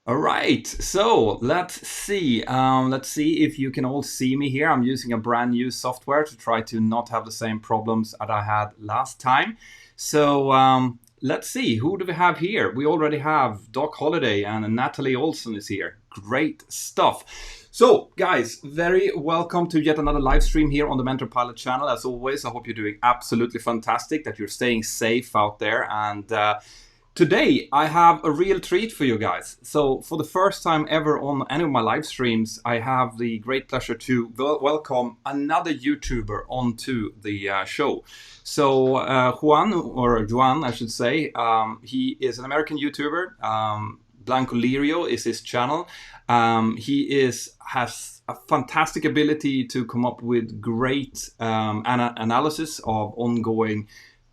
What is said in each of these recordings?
All right, so let's see. Let's see if you can all see me here. I'm using a brand new software to try to not have the same problems that I had last time. So let's see, who do we have here? We already have Doc Holiday and Natalie Olson is here. Great stuff. So, guys, very welcome to yet another live stream here on the Mentor Pilot channel. As always, I hope you're doing absolutely fantastic, that you're staying safe out there, and today, I have a real treat for you guys. So, for the first time ever on any of my live streams, I have the great pleasure to welcome another YouTuber onto the show. So, Juan, I should say, he is an American YouTuber. Blancolirio is his channel. Has a fantastic ability to come up with great analysis of ongoing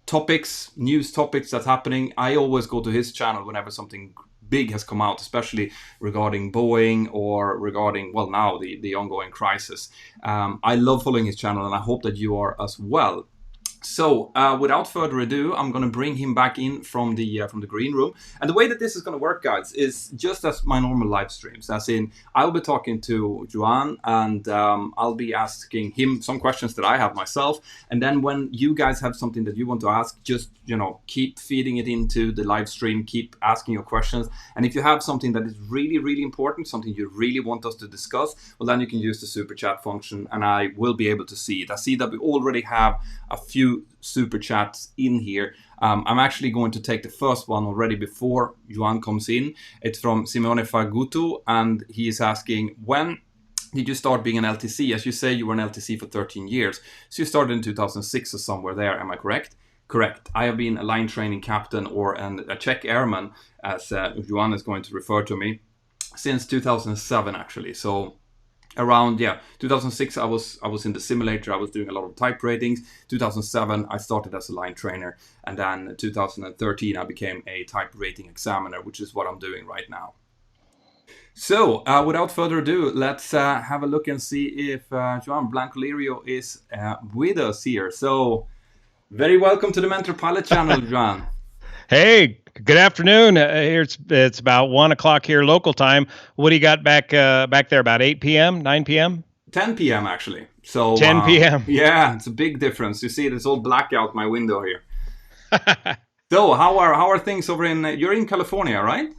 topics, news topics that's happening. I always go to his channel whenever something big has come out, especially regarding Boeing or regarding, well, now the ongoing crisis. I love following his channel, and I hope that you are as well. So, without further ado, I'm going to bring him back in from the green room. And the way that this is going to work, guys, is just as my normal live streams. As in, I'll be talking to Juan, and I'll be asking him some questions that I have myself. And then when you guys have something that you want to ask, just, keep feeding it into the live stream. Keep asking your questions. And if you have something that is really, really important, something you really want us to discuss, well, then you can use the super chat function, and I will be able to see it. I see that we already have a few super chats in here. I'm actually going to take the first one already before Juan comes in. It's from Simone Faguto, and he is asking, when did you start being an LTC? As you say, you were an LTC for 13 years. So you started in 2006 or somewhere there, am I correct? Correct. I have been a line training captain or a Czech airman, as Juan is going to refer to me, since 2007 actually. So around 2006 I was in the simulator. I was doing a lot of type ratings. 2007 I started as a line trainer, and then 2013 I became a type rating examiner, which is what I'm doing right now. So without further ado, let's have a look and see if Juan Blancolirio is with us here. So very welcome to the Mentor Pilot channel, Juan. Hey, good afternoon. Here it's about 1 o'clock here local time. What do you got back there? About 8 p.m., 9 p.m., 10 p.m. actually. So 10 p.m. Yeah, it's a big difference. You see, it's all black out my window here. So how are things over in? You're in California, right?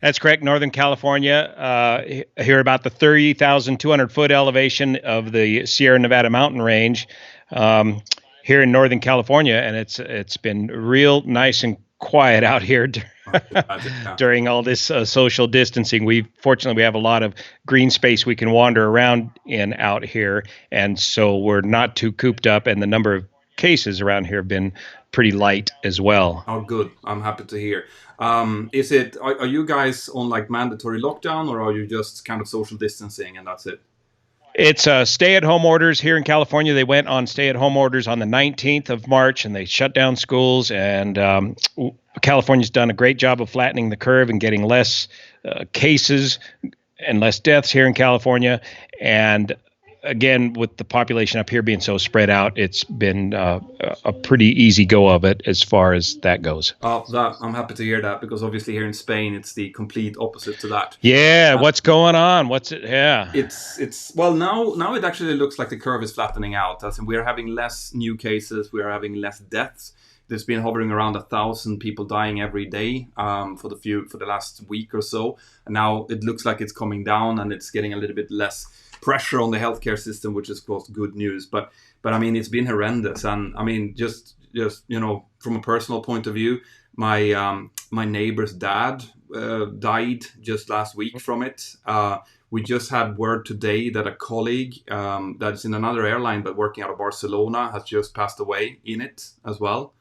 That's correct. Northern California. Here about the 30,200 foot elevation of the Sierra Nevada mountain range. Here in Northern California, and it's been real nice and quiet out here during all this social distancing. Fortunately we have a lot of green space we can wander around in out here, and so we're not too cooped up, and the number of cases around here have been pretty light as well. Oh, good. I'm happy to hear. Are you guys on like mandatory lockdown, or are you just kind of social distancing and that's it? It's stay-at-home orders here in California. They went on stay-at-home orders on the 19th of March, and they shut down schools. And California's done a great job of flattening the curve and getting less cases and less deaths here in California. And again, with the population up here being so spread out, it's been a pretty easy go of it as far as that goes. I'm happy to hear that, because obviously here in Spain, it's the complete opposite to that. Yeah, what's going on? Yeah. It's well, now it actually looks like the curve is flattening out. As in, we're having less new cases, we're having less deaths. There's been hovering around 1,000 people dying every day for the last week or so, and now it looks like it's coming down, and it's getting a little bit less pressure on the healthcare system, which is of course good news. But I mean, it's been horrendous, and I mean, just from a personal point of view, my neighbor's dad died just last week from it. We just had word today that a colleague that's in another airline but working out of Barcelona has just passed away in it as well.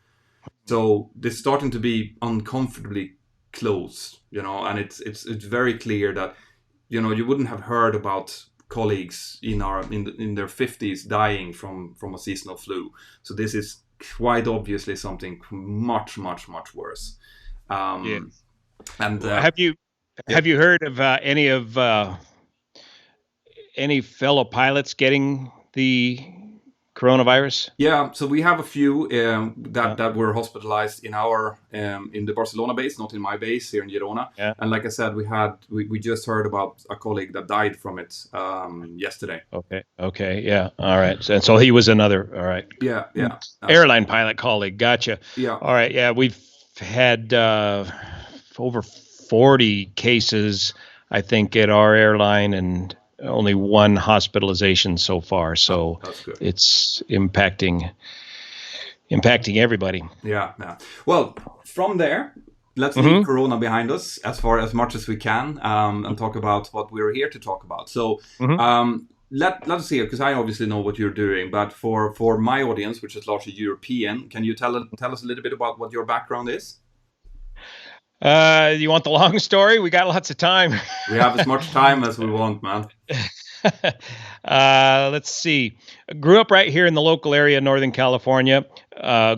So it's starting to be uncomfortably close, and it's very clear that you wouldn't have heard about colleagues in their 50s dying from a seasonal flu. So this is quite obviously something much, much, much worse. Yeah. And have you heard of any fellow pilots getting the coronavirus? Yeah, so we have a few Yeah. that were hospitalized in our in the Barcelona base, not in my base here in Girona. Yeah. And like I said, we just heard about a colleague that died from it yesterday. Okay. Okay. Yeah. All right. So he was another. All right. Yeah, yeah, Airline pilot colleague. Gotcha. yeah. All right. Yeah. We've had over 40 cases, I think, at our airline, and only one hospitalization so far. So That's good. it's impacting everybody. Yeah, yeah. Well, from there, let's leave Corona behind us as much as we can, and talk about what we're here to talk about. So, let's see, because I obviously know what you're doing, but for my audience, which is largely European, can you tell us a little bit about what your background is? You want the long story? We got lots of time. We have as much time as we want, man. Let's see. Grew up right here in the local area, Northern California.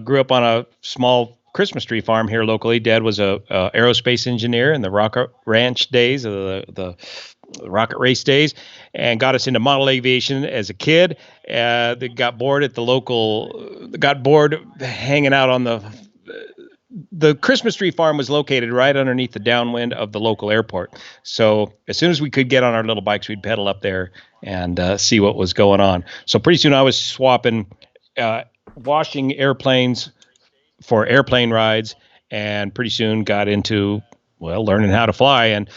Grew up on a small Christmas tree farm here locally. Dad was a aerospace engineer in the rocket ranch days, of the rocket race days, and got us into model aviation as a kid. They got bored hanging out on the Christmas tree farm was located right underneath the downwind of the local airport. So as soon as we could get on our little bikes, we'd pedal up there and see what was going on. So pretty soon I was swapping, washing airplanes for airplane rides, and pretty soon got into, learning how to fly. And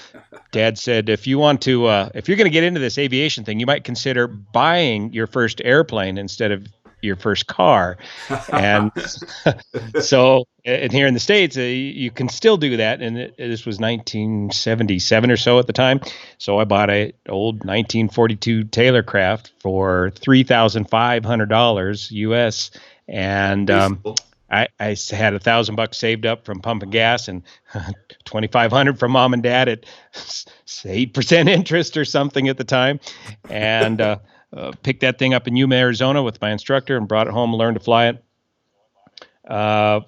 Dad said, if you're going to get into this aviation thing, you might consider buying your first airplane instead of your first car. And so, and here in the States, you can still do that. And this was 1977 or so at the time. So I bought a old 1942 Taylorcraft for $3,500 US. And I had $1,000 saved up from pumping gas, and $2,500 from mom and dad at 8% interest or something at the time, and picked that thing up in Yuma, Arizona, with my instructor, and brought it home and learned to fly it.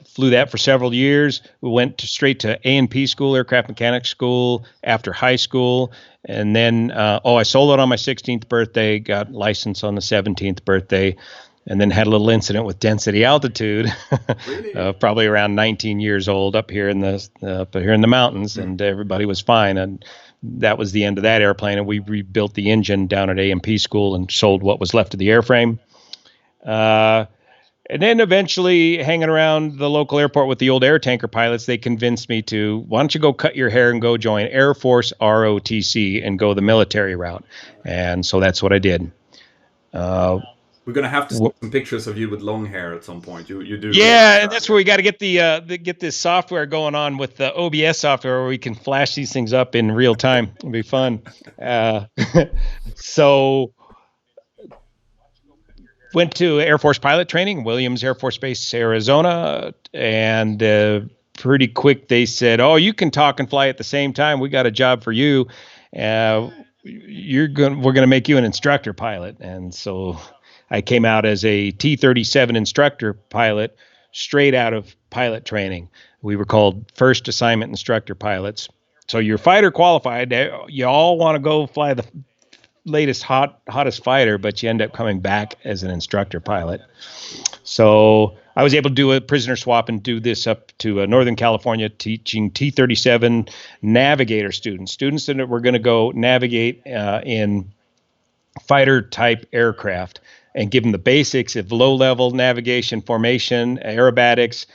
Flew that for several years. We went straight to A&P school, aircraft mechanics school, after high school, and then I sold it on my 16th birthday. Got licensed on the 17th birthday. And then had a little incident with density altitude, Really? Probably around 19 years old, up here in the mountains, and everybody was fine. And that was the end of that airplane. And we rebuilt the engine down at A&P school and sold what was left of the airframe. And then eventually, hanging around the local airport with the old air tanker pilots, they convinced me to, why don't you go cut your hair and go join Air Force ROTC and go the military route? And so that's what I did. We're gonna have to see some pictures of you with long hair at some point. You do. Yeah, and that's where we got to get get this software going on with the OBS software, where we can flash these things up in real time. It'll be fun. So went to Air Force pilot training, Williams Air Force Base, Arizona, and pretty quick they said, "Oh, you can talk and fly at the same time. We got a job for you. We're gonna make you an instructor pilot." And so I came out as a T-37 instructor pilot straight out of pilot training. We were called first assignment instructor pilots. So you're fighter qualified. You all want to go fly the latest hottest fighter, but you end up coming back as an instructor pilot. So I was able to do a prisoner swap and do this up to Northern California, teaching T-37 navigator students that were going to go navigate in fighter type aircraft, and give them the basics of low-level navigation, formation, aerobatics.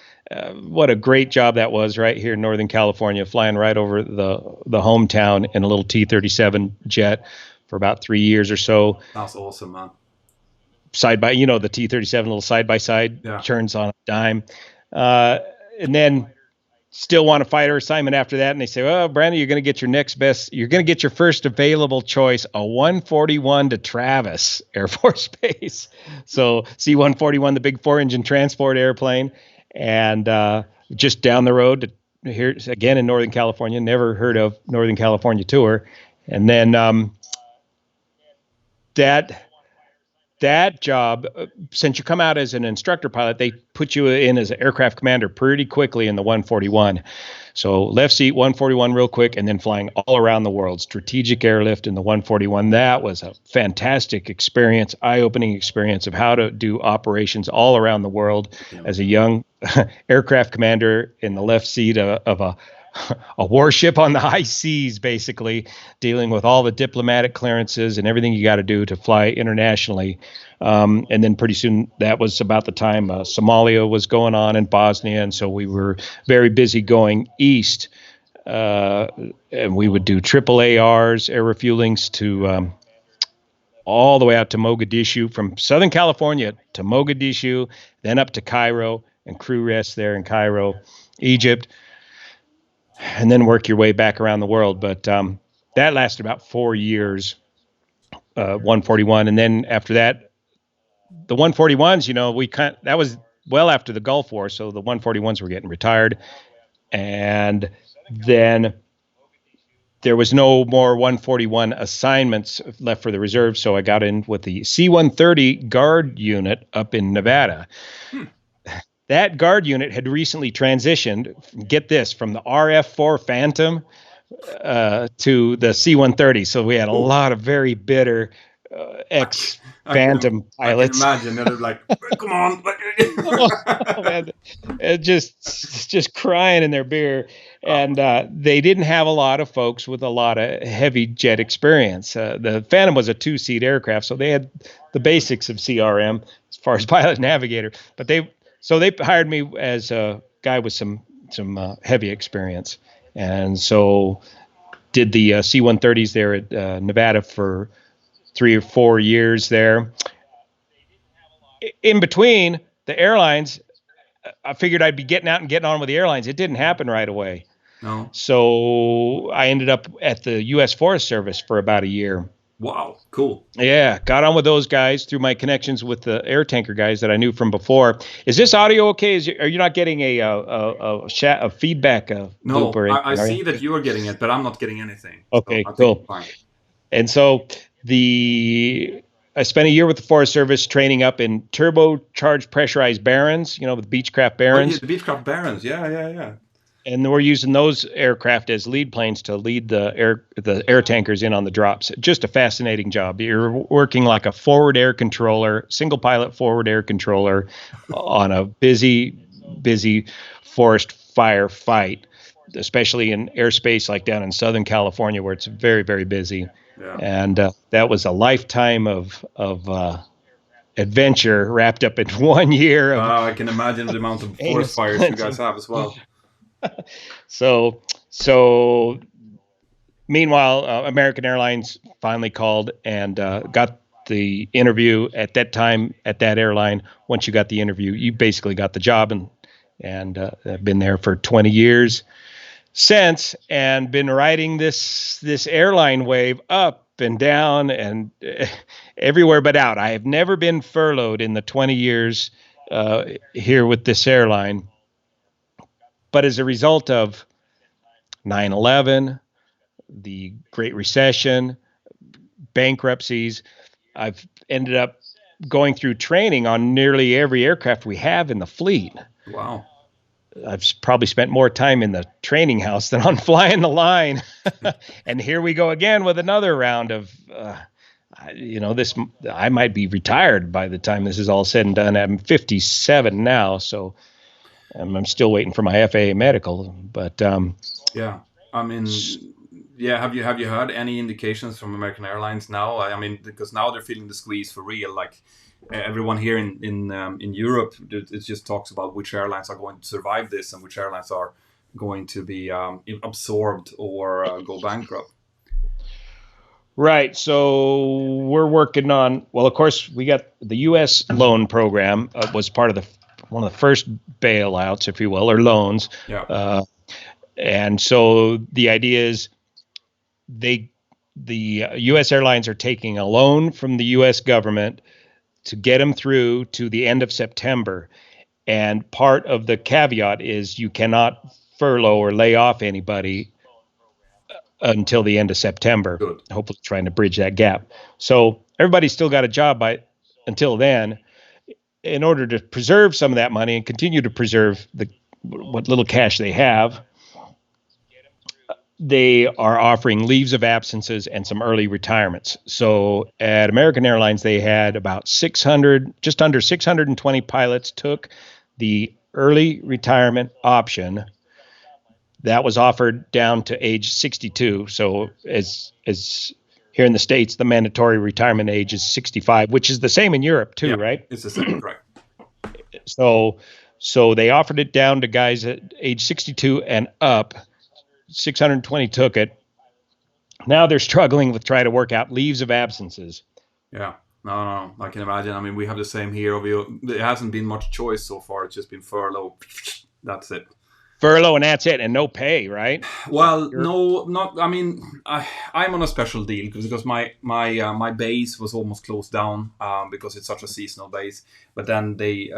What a great job that was right here in Northern California, flying right over the hometown in a little T-37 jet for about 3 years or so. That's awesome, man. The T-37 little side-by-side turns on a dime. And then still want a fighter assignment after that. And they say, well, Brandon, you're going to get your first available choice, a 141 to Travis Air Force Base. So C-141, the big 4-engine transport airplane. And just down the road to here again in Northern California, never heard of Northern California tour. And then that job, since you come out as an instructor pilot, they put you in as an aircraft commander pretty quickly in the 141. So left seat 141 real quick, and then flying all around the world. Strategic airlift in the 141. That was a fantastic experience, eye-opening experience of how to do operations all around the world as a young aircraft commander in the left seat of a warship on the high seas, basically dealing with all the diplomatic clearances and everything you got to do to fly internationally. And then pretty soon, that was about the time Somalia was going on in Bosnia, and so we were very busy going east. And we would do AAARs, air refuelings to all the way out to Mogadishu, from Southern California to Mogadishu, then up to Cairo, and crew rest there in Cairo, Egypt, and then work your way back around the world. But that lasted about 4 years, 141. And then after that, the 141s, that was well after the Gulf War, so the 141s were getting retired. And then there was no more 141 assignments left for the reserve, so I got in with the C-130 Guard unit up in Nevada. That Guard unit had recently transitioned, get this, from the RF-4 Phantom to the C-130. So we had a lot of very bitter ex-Phantom pilots. I can imagine. They're like, come on. Man, just crying in their beer. And they didn't have a lot of folks with a lot of heavy jet experience. The Phantom was a 2-seat aircraft, so they had the basics of CRM as far as pilot navigator. But they hired me as a guy with some heavy experience, and so did the C-130s there at Nevada for 3 or 4 years there. In between, the airlines, I figured I'd be getting out and getting on with the airlines. It didn't happen right away. No. So I ended up at the U.S. Forest Service for about a year. Wow, cool. Yeah, got on with those guys through my connections with the air tanker guys that I knew from before. Is this audio okay? Are you not getting a feedback no, loop or anything? I see that you are getting it, but I'm not getting anything. Okay, so cool. Fine. And so I spent a year with the Forest Service training up in turbocharged pressurized Barons, with Beechcraft Barons. Oh, yeah, the Beechcraft Barons, yeah. And we're using those aircraft as lead planes to lead the air tankers in on the drops. Just a fascinating job. You're working like a forward air controller, single pilot forward air controller on a busy forest fire fight, especially in airspace like down in Southern California where it's very, very busy. Yeah. And that was a lifetime of adventure wrapped up in 1 year. I can imagine the amount of forest fires you guys have as well. So meanwhile, American Airlines finally called and got the interview. At that time, at that airline, once you got the interview, you basically got the job, and I've been there for 20 years since, and been riding this airline wave up and down and everywhere but out. I have never been furloughed in the 20 years here with this airline. But as a result of 9/11, the Great Recession, bankruptcies, I've ended up going through training on nearly every aircraft we have in the fleet. Wow. I've probably spent more time in the training house than on flying the line. And here we go again with another round of, this. I might be retired by the time this is all said and done. I'm 57 now, so I'm still waiting for my FAA medical. But yeah, I mean, yeah. Have you heard any indications from American Airlines now? I mean, because now they're feeling the squeeze for real. Like everyone here in Europe, it just talks about which airlines are going to survive this and which airlines are going to be absorbed or go bankrupt. Right. So we're working on. Well, of course, we got the U.S. loan program was part of one of the first bailouts, if you will, or loans. Yeah. And so the idea is the U.S. airlines are taking a loan from the U.S. government to get them through to the end of September. And part of the caveat is you cannot furlough or lay off anybody until the end of September. Good. Hopefully trying to bridge that gap. So everybody's still got a job until then. In order to preserve some of that money and continue to preserve what little cash they have, they are offering leaves of absences and some early retirements. So at American Airlines, they had about 600, just under 620 pilots took the early retirement option that was offered down to age 62. So as here in the States, the mandatory retirement age is 65, which is the same in Europe too, Yeah, right? it's the same, correct. So so they offered it down to guys at age 62 and up. 620 took it. Now they're struggling with trying to work out leaves of absences. Yeah. No, I can imagine. I mean, we have the same here. There hasn't been much choice so far. It's just been furlough. That's it. Furlough and that's it, and no pay, right? Well, no, not. I mean, I'm on a special deal because my base was almost closed down because it's such a seasonal base. But then they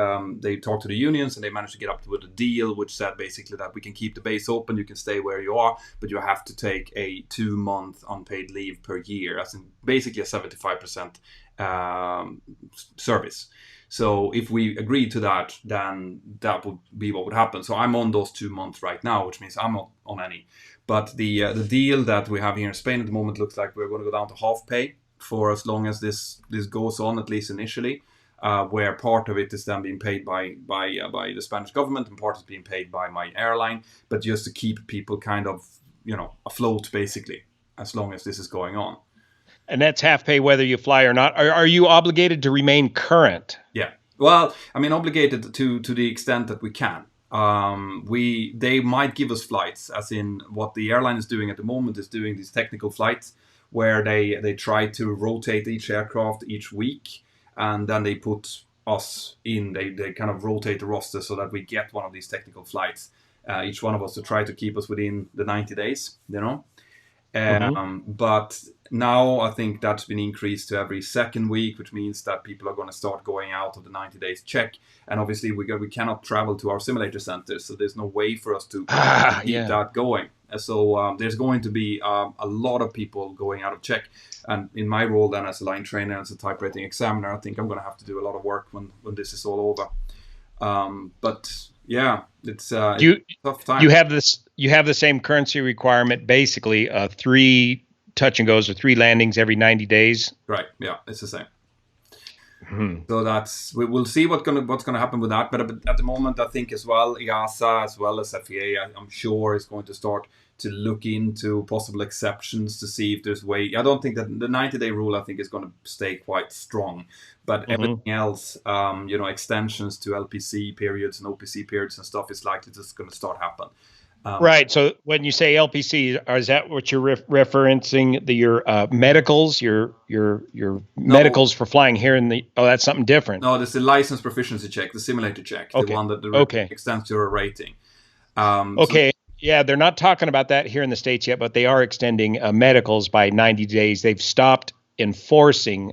talked to the unions and they managed to get up with a deal which said basically that we can keep the base open, you can stay where you are, but you have to take a 2-month unpaid leave per year, as in basically a 75% service. So if we agree to that, then that would be what would happen. So I'm on those 2 months right now, which means I'm not on any. But the deal that we have here in Spain at the moment looks like we're going to go down to half pay for as long as this goes on, at least initially, where part of it is then being paid by the Spanish government and part is being paid by my airline, but just to keep people kind of afloat basically as long as this is going on. And that's half pay whether you fly or not. Are you obligated to remain current? Yeah. Well, I mean, obligated to the extent that we can. They might give us flights, as in what the airline is doing at the moment is doing these technical flights where they try to rotate each aircraft each week, and then they put us in. They kind of rotate the roster so that we get one of these technical flights, each one of us, to try to keep us within the 90 days, But now I think that's been increased to every second week, which means that people are going to start going out of the 90 days check. And obviously we cannot travel to our simulator centers, so there's no way for us to keep that going. So there's going to be a lot of people going out of check. And in my role then as a line trainer, as a type rating examiner, I think I'm going to have to do a lot of work when this is all over. But yeah, it's a tough time. You have the same currency requirement, basically 3 touch and goes or 3 landings every 90 days. Right. Yeah, it's the same. So we'll see what's gonna happen with that. But at the moment, I think as well, EASA as well as FAA, I'm sure is going to start to look into possible exceptions to see if there's way. I don't think that the 90-day rule, I think, is going to stay quite strong. But everything else, extensions to LPC periods and OPC periods and stuff is likely just going to start happen. Right. So when you say LPC, is that what you're referencing? Your medicals, your medicals for flying here in the? Oh, that's something different. No, there's the license proficiency check, the simulator check, the one that extends your rating. Okay. Yeah, they're not talking about that here in the States yet, but they are extending medicals by 90 days. They've stopped enforcing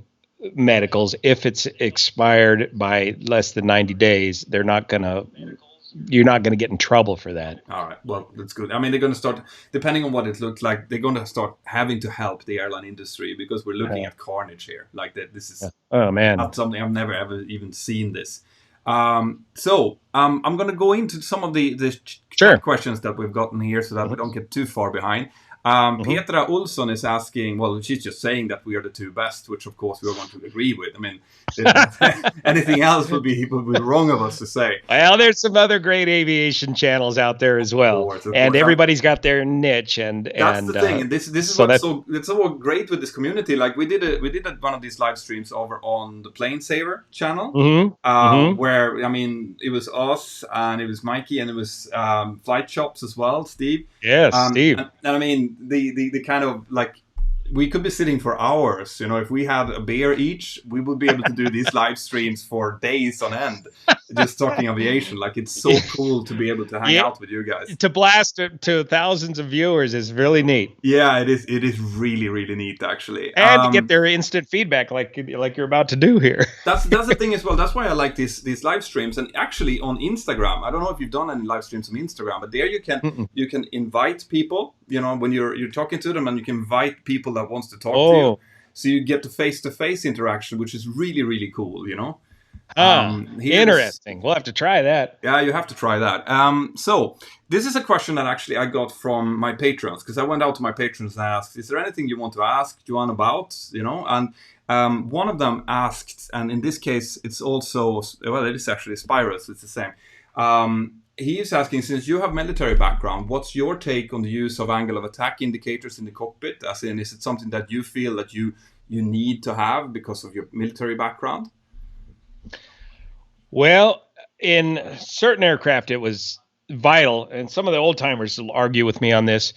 medicals if it's expired by less than 90 days. You're not going to get in trouble for that. All right. Well, that's good. I mean, they're going to start, depending on what it looks like, they're going to start having to help the airline industry because we're looking at carnage here. Like that, this is not something I've never ever even seen this. So I'm going to go into some of the questions that we've gotten here so that we don't get too far behind. Petra Olsson is asking, well, she's just saying that we are the 2 best, which of course we're going to agree with. I mean, anything else would be wrong of us to say. Well, there's some other great aviation channels out there as well, of course. Everybody's got their niche, and that's the thing. And this is what's so great with this community. Like we did one of these live streams over on the Plane Saver channel, where I mean it was us and it was Mikey and it was Flight Shops as well, Steve. Yes, Steve. And I mean the kind of like. We could be sitting for hours. If we had a beer each, we would be able to do these live streams for days on end, just talking aviation. Like, it's so cool to be able to hang out with you guys. To blast to thousands of viewers is really neat. Yeah, it is. It is really, really neat, actually. And to get their instant feedback, like you're about to do here. That's the thing as well. That's why I like these live streams. And actually, on Instagram, I don't know if you've done any live streams on Instagram, but there you can invite people. When you're talking to them, and you can invite people that wants to talk to you, so you get the face-to-face interaction, which is really, really cool. Here this Interesting. We'll have to try that. Yeah, you have to try that. So this is a question that actually I got from my patrons, because I went out to my patrons and asked, "Is there anything you want to ask Juan about?" And one of them asked, and in this case, it's also, well, it is actually Spyros. It's the same. He is asking, since you have military background, what's your take on the use of angle of attack indicators in the cockpit? As in, is it something that you feel that you need to have because of your military background? Well, in certain aircraft, it was vital, and some of the old timers will argue with me on this.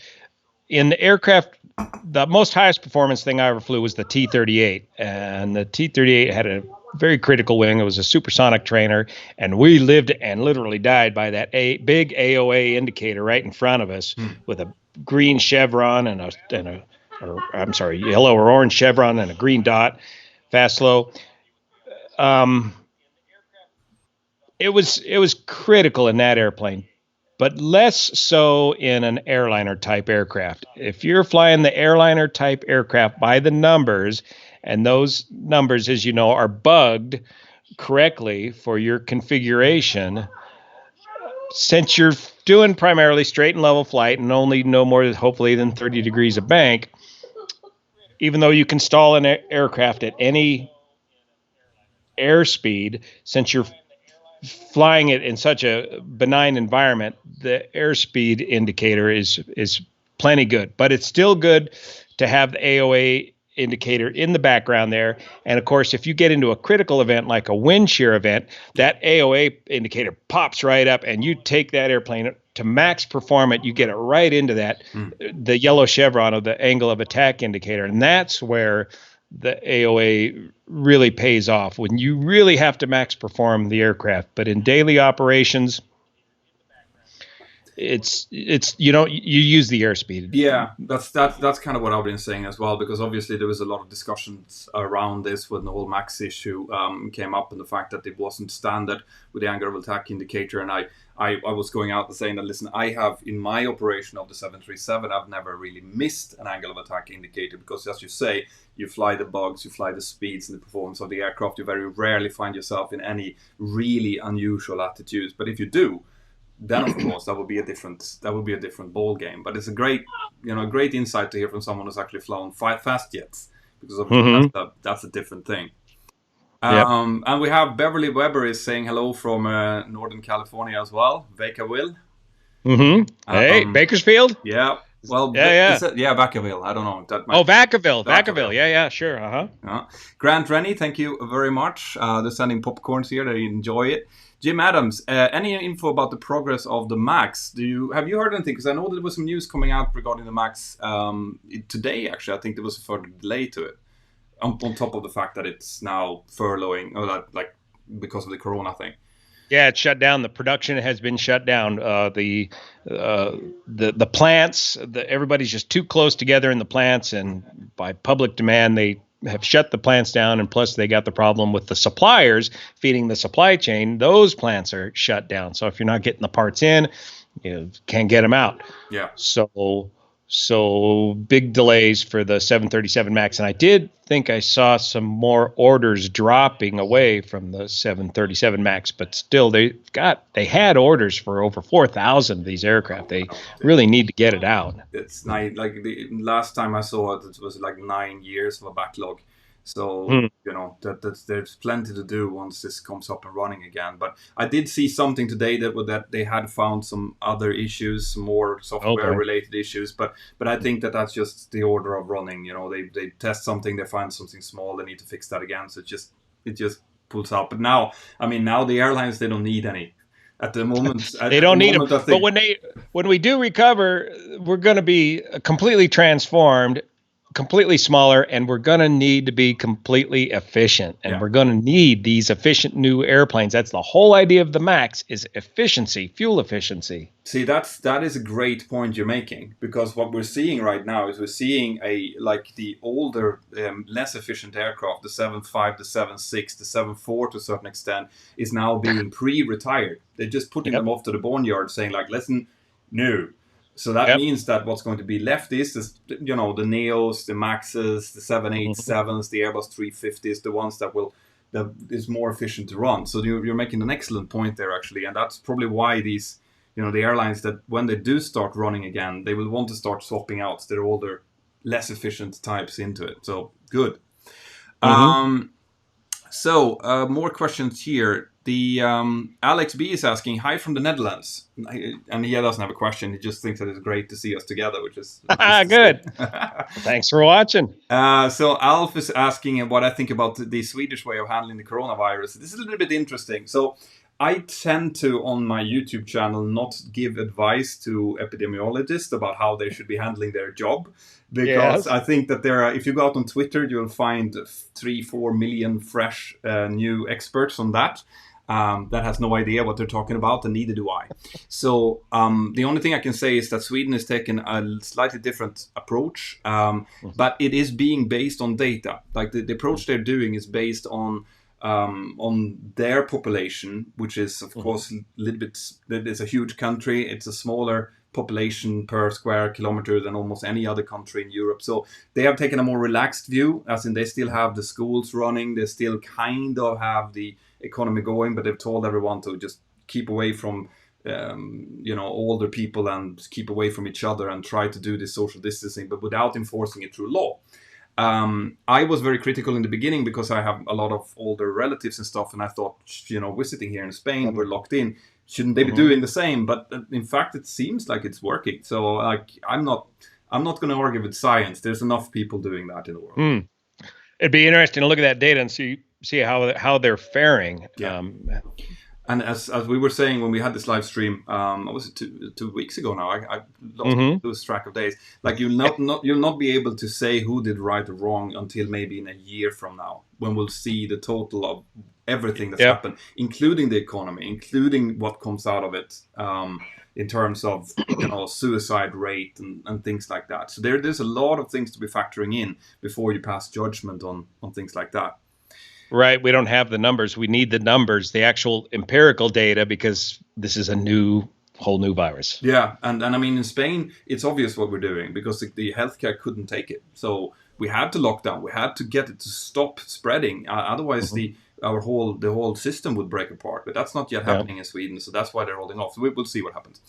In the aircraft, the most highest performance thing I ever flew was the T-38, and the T-38 had a very critical wing. It was a supersonic trainer, and we lived and literally died by that big AOA indicator right in front of us with a green chevron and yellow or orange chevron and a green dot, fast slow. It was critical in that airplane, but less so in an airliner type aircraft. If you're flying the airliner type aircraft by the numbers, and those numbers, as you know, are bugged correctly for your configuration, since you're doing primarily straight and level flight and only no more hopefully than 30 degrees of bank, even though you can stall an aircraft at any airspeed, since you're flying it in such a benign environment, the airspeed indicator is plenty good, but it's still good to have the AOA indicator in the background there. And of course, if you get into a critical event like a wind shear event, that AOA indicator pops right up, and you take that airplane to max perform it, you get it right into that the yellow chevron of the angle of attack indicator, and that's where the AOA really pays off, when you really have to max perform the aircraft. But in daily operations, it's you use the airspeed. Yeah, that's kind of what I've been saying as well, because obviously there was a lot of discussions around this when the whole max issue came up, and the fact that it wasn't standard with the angle of attack indicator. And I was going out and saying that, listen, I have, in my operation of the 737, I've never really missed an angle of attack indicator, because as you say, you fly the bugs, you fly the speeds and the performance of the aircraft. You very rarely find yourself in any really unusual attitudes. But if you do, then of course that would be a different ball game. But it's a great insight to hear from someone who's actually flown fast jets, because that's a different thing. Yep. And we have Beverly Weber is saying hello from Northern California as well. Veka Will. Hey, Bakersfield. Yeah. Well, yeah, Vacaville. I don't know. Vacaville. Yeah, sure. Grant Rennie, thank you very much. They're sending popcorns here. They enjoy it. Jim Adams, any info about the progress of the Max? Have you heard anything? Because I know there was some news coming out regarding the Max today. Actually, I think there was a further delay to it, on top of the fact that it's now furloughing, or that, like, because of the Corona thing. Yeah, it's shut down. The production has been shut down. The plants, everybody's just too close together in the plants, and by public demand, they have shut the plants down. And plus, they got the problem with the suppliers feeding the supply chain. Those plants are shut down. So if you're not getting the parts in, you can't get them out. Yeah. So big delays for the 737 MAX. And I did think I saw some more orders dropping away from the 737 MAX, but still they had orders for over 4,000 of these aircraft. They really need to get it out. It's like the last time I saw it, it was like 9 years of a backlog. So, there's plenty to do once this comes up and running again. But I did see something today that they had found some other issues, some more software-related issues. But I think that's just the order of running. They test something, they find something small, they need to fix that again. So it just pulls out. But now the airlines, they don't need any. At the moment, they don't need them. But when we do recover, we're going to be completely transformed, completely smaller, and we're going to need to be completely efficient, and we're going to need these efficient new airplanes. That's the whole idea of the MAX, is efficiency, fuel efficiency. See, that is a great point you're making, because what we're seeing right now is we're seeing the older, less efficient aircraft, the 7.5, the 7.6, the 7.4 to a certain extent, is now being pre-retired. They're just putting them off to the boneyard, saying like, listen, no. So that means that what's going to be left is the Neos, the Maxes, the 787s, the Airbus 350s, the ones that will that is more efficient to run. So you're making an excellent point there, actually, and that's probably why these, the airlines, that when they do start running again, they will want to start swapping out their older, less efficient types into it. So good. So more questions here. The Alex B is asking, hi from the Netherlands, and he doesn't have a question. He just thinks that it's great to see us together, which is good. Thanks for watching. So Alf is asking what I think about the Swedish way of handling the coronavirus. This is a little bit interesting. So I tend to, on my YouTube channel, not give advice to epidemiologists about how they should be handling their job, because I think that if you go out on Twitter, you'll find 3-4 million fresh new experts on that. That has no idea what they're talking about, and neither do I. So the only thing I can say is that Sweden has taken a slightly different approach, but it is being based on data. Like the approach they're doing is based on their population, which is of course a little bit. It's a huge country. It's a smaller population per square kilometer than almost any other country in Europe. So they have taken a more relaxed view, as in they still have the schools running. They still kind of have the economy going, but they've told everyone to just keep away from older people and keep away from each other and try to do this social distancing, but without enforcing it through law. I was very critical in the beginning because I have a lot of older relatives and stuff, and I thought, visiting here in Spain, we're locked in. Shouldn't they be doing the same? But in fact, it seems like it's working. So I'm not going to argue with science. There's enough people doing that in the world. It'd be interesting to look at that data and see how they're faring. Yeah. And as we were saying when we had this live stream, what was it, 2 weeks ago now? I lose track of days. Like you'll not be able to say who did right or wrong until maybe in a year from now, when we'll see the total of everything that's happened, including the economy, including what comes out of it, in terms of suicide rate and things like that. So there's a lot of things to be factoring in before you pass judgment on things like that. Right. We don't have the numbers. We need the numbers, the actual empirical data, because this is a whole new virus. Yeah. And I mean, in Spain, it's obvious what we're doing, because the healthcare couldn't take it. So we had to lock down. We had to get it to stop spreading. Otherwise, the whole system would break apart. But that's not yet happening in Sweden. So that's why they're holding off. So we'll see what happens.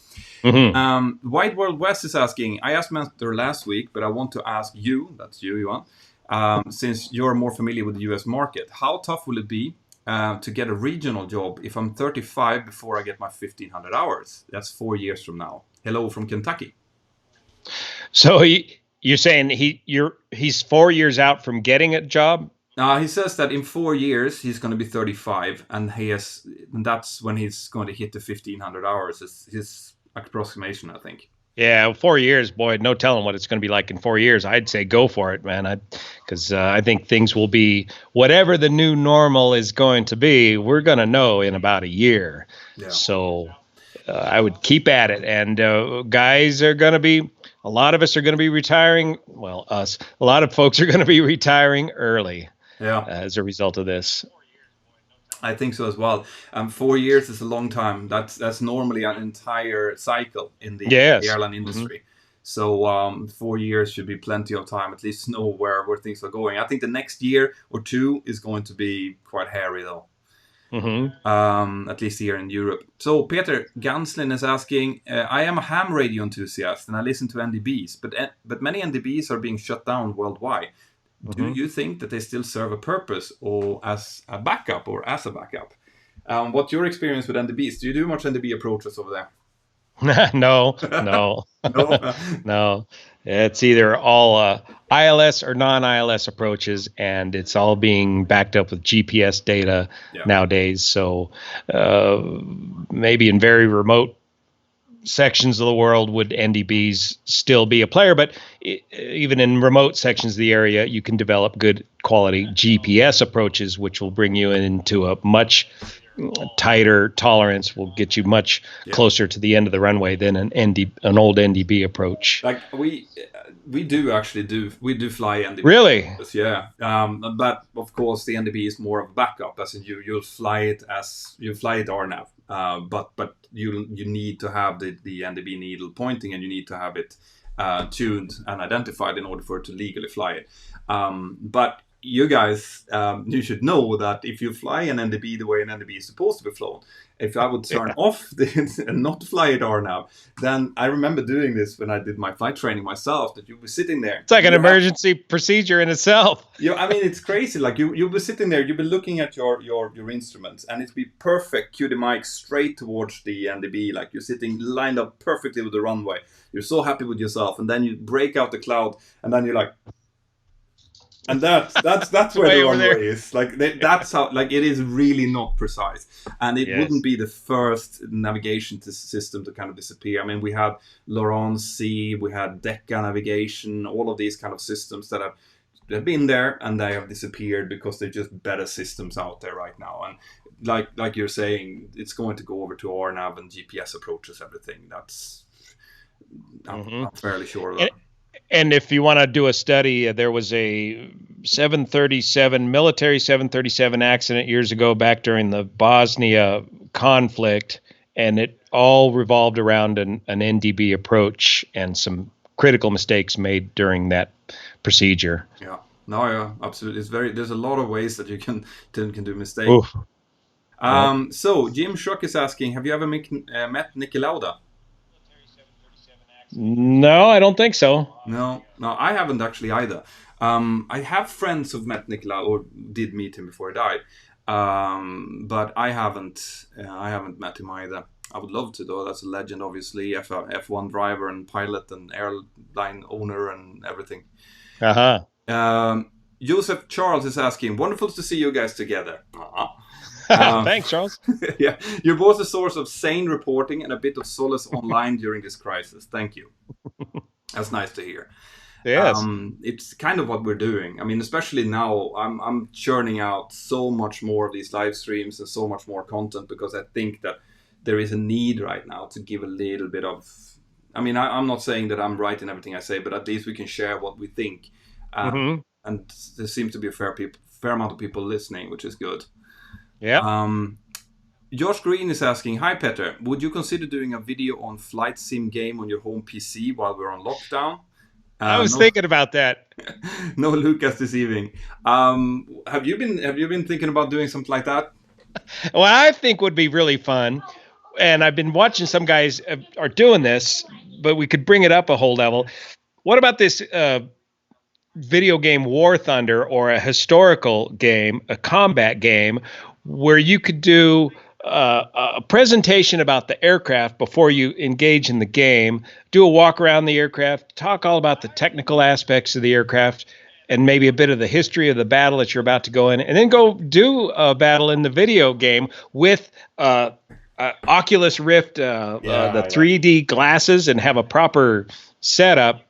White World West is asking, I asked Mentor last week, but I want to ask you, that's you, Johan, since you're more familiar with the US market, how tough will it be to get a regional job if I'm 35 before I get my 1,500 hours? That's 4 years from now. Hello from Kentucky. So you're saying he's 4 years out from getting a job? He says that in 4 years he's going to be 35, and that's when he's going to hit the 1,500 hours. Is his approximation, I think. Yeah, 4 years, boy, no telling what it's going to be like in 4 years. I'd say go for it, man. Because I think things will be, whatever the new normal is going to be, we're going to know in about a year. Yeah. So I would keep at it. And guys are going to be, a lot of us are going to be retiring. Well, us, a lot of folks are going to be retiring early as a result of this. I think so as well. 4 years is a long time. That's normally an entire cycle in the airline industry. So 4 years should be plenty of time, at least to know where things are going. I think the next year or two is going to be quite hairy, though. At least here in Europe. So Peter Ganslin is asking, I am a ham radio enthusiast and I listen to NDBs, but many NDBs are being shut down worldwide. Do you think that they still serve a purpose or as a backup? What's your experience with NDBs? Do you do much NDB approaches over there? No. It's either all ILS or non-ILS approaches, and it's all being backed up with GPS data nowadays. So maybe in very remote sections of the world would NDBs still be a player, but even in remote sections of the area, you can develop good quality GPS approaches, which will bring you into a much tighter tolerance, will get you much closer to the end of the runway than an old NDB approach. Like we do fly NDB. Really? Yeah. But of course the NDB is more of a backup, as in you'll fly it RNAV. But you need to have the NDB needle pointing, and you need to have it tuned and identified in order for it to legally fly it. But you guys, you should know that if you fly an NDB the way an NDB is supposed to be flown, if I would turn off and not fly it RNAV, then I remember doing this when I did my flight training myself, that you were sitting there. It's like an emergency procedure in itself. I mean, it's crazy. Like you'll be sitting there, you'll be looking at your instruments, and it'll be perfect. Cue the mic straight towards the NDB, like you're sitting lined up perfectly with the runway. You're so happy with yourself, and then you break out the cloud, and then you're like, and that's where the runway is. Like that's how, like, it is really not precise, and it wouldn't be the first navigation system to kind of disappear. I mean, we had Laurent C, we had Decca navigation, all of these kind of systems that have been there and they have disappeared because they're just better systems out there right now. And like you're saying, it's going to go over to RNAV and GPS approaches everything. That's I'm fairly sure of that. And if you want to do a study, there was a 737 military 737 accident years ago, back during the Bosnia conflict, and it all revolved around an NDB approach and some critical mistakes made during that procedure. Yeah, no, yeah, absolutely. There's a lot of ways that you can do mistakes. So Jim Shuck is asking, have you ever met Niki Lauda? No, I don't think so. No, I haven't actually either. I have friends who've met Niki Lauda or did meet him before he died, but I haven't met him either. I would love to, though. That's a legend, obviously. F1 driver and pilot and airline owner and everything. Joseph Charles is asking, wonderful to see you guys together. Thanks, Charles. Yeah, you're both a source of sane reporting and a bit of solace online during this crisis. Thank you. That's nice to hear. Yes. It's kind of what we're doing. I mean, especially now, I'm churning out so much more of these live streams and so much more content because I think that there is a need right now to give a little bit of. I mean, I'm not saying that I'm right in everything I say, but at least we can share what we think. And there seems to be a fair amount of people listening, which is good. Yeah. Josh Green is asking, hi Petter, would you consider doing a video on flight sim game on your home PC while we're on lockdown? I was thinking about that. No, Lucas this evening. Have you been thinking about doing something like that? What I think would be really fun, and I've been watching some guys are doing this, but we could bring it up a whole level. What about this video game War Thunder, or a historical game, a combat game, where you could do a presentation about the aircraft before you engage in the game, do a walk around the aircraft, talk all about the technical aspects of the aircraft, and maybe a bit of the history of the battle that you're about to go in, and then go do a battle in the video game with Oculus Rift, the 3D glasses, and have a proper setup.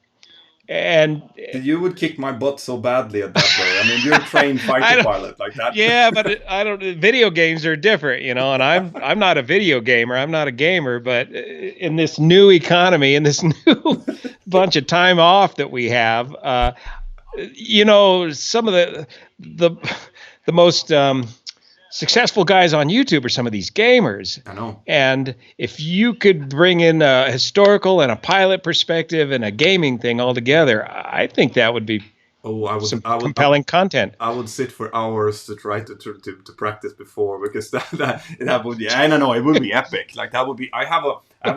And you would kick my butt so badly at that way. I mean, you're a trained fighter pilot like that. Yeah, but I don't. Video games are different, and I'm not a video gamer. I'm not a gamer. But in this new economy, in this new bunch of time off that we have, some of the most successful guys on YouTube are some of these gamers. I know. And if you could bring in a historical and a pilot perspective and a gaming thing all together, I think that would be compelling content. I would sit for hours to try to practice before, because that would be, I don't know, it would be epic. Like that would be. I have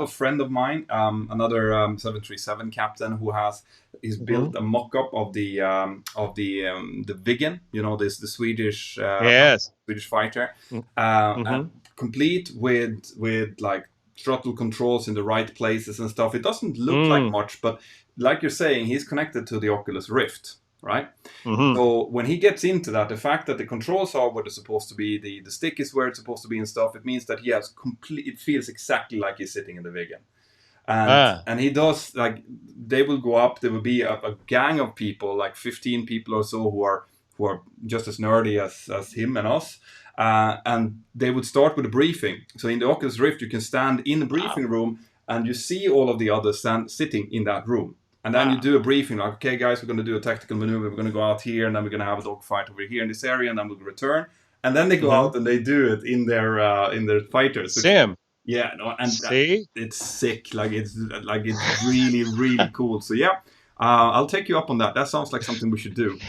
a friend of mine, another 737 captain, he's built a mock-up of the Viggen, the Swedish Swedish fighter, and complete with like throttle controls in the right places and stuff. It doesn't look like much, but like you're saying, he's connected to the Oculus Rift, right? So when he gets into that, the fact that the controls are where they're supposed to be, the stick is where it's supposed to be and stuff, it means that he has it feels exactly like he's sitting in the Viggen. And he does, like, they will go up, there will be a gang of people, like 15 people or so, who are just as nerdy as him and us. And they would start with a briefing. So in the Oculus Rift, you can stand in the briefing room and you see all of the others sitting in that room. And then you do a briefing, like, okay, guys, we're going to do a tactical maneuver. We're going to go out here, and then we're going to have a dogfight over here in this area, and then we'll return. And then they go out and they do it in their fighters. Sim. Yeah, no, and See? It's sick. Like it's really, really cool. So yeah, I'll take you up on that. That sounds like something we should do.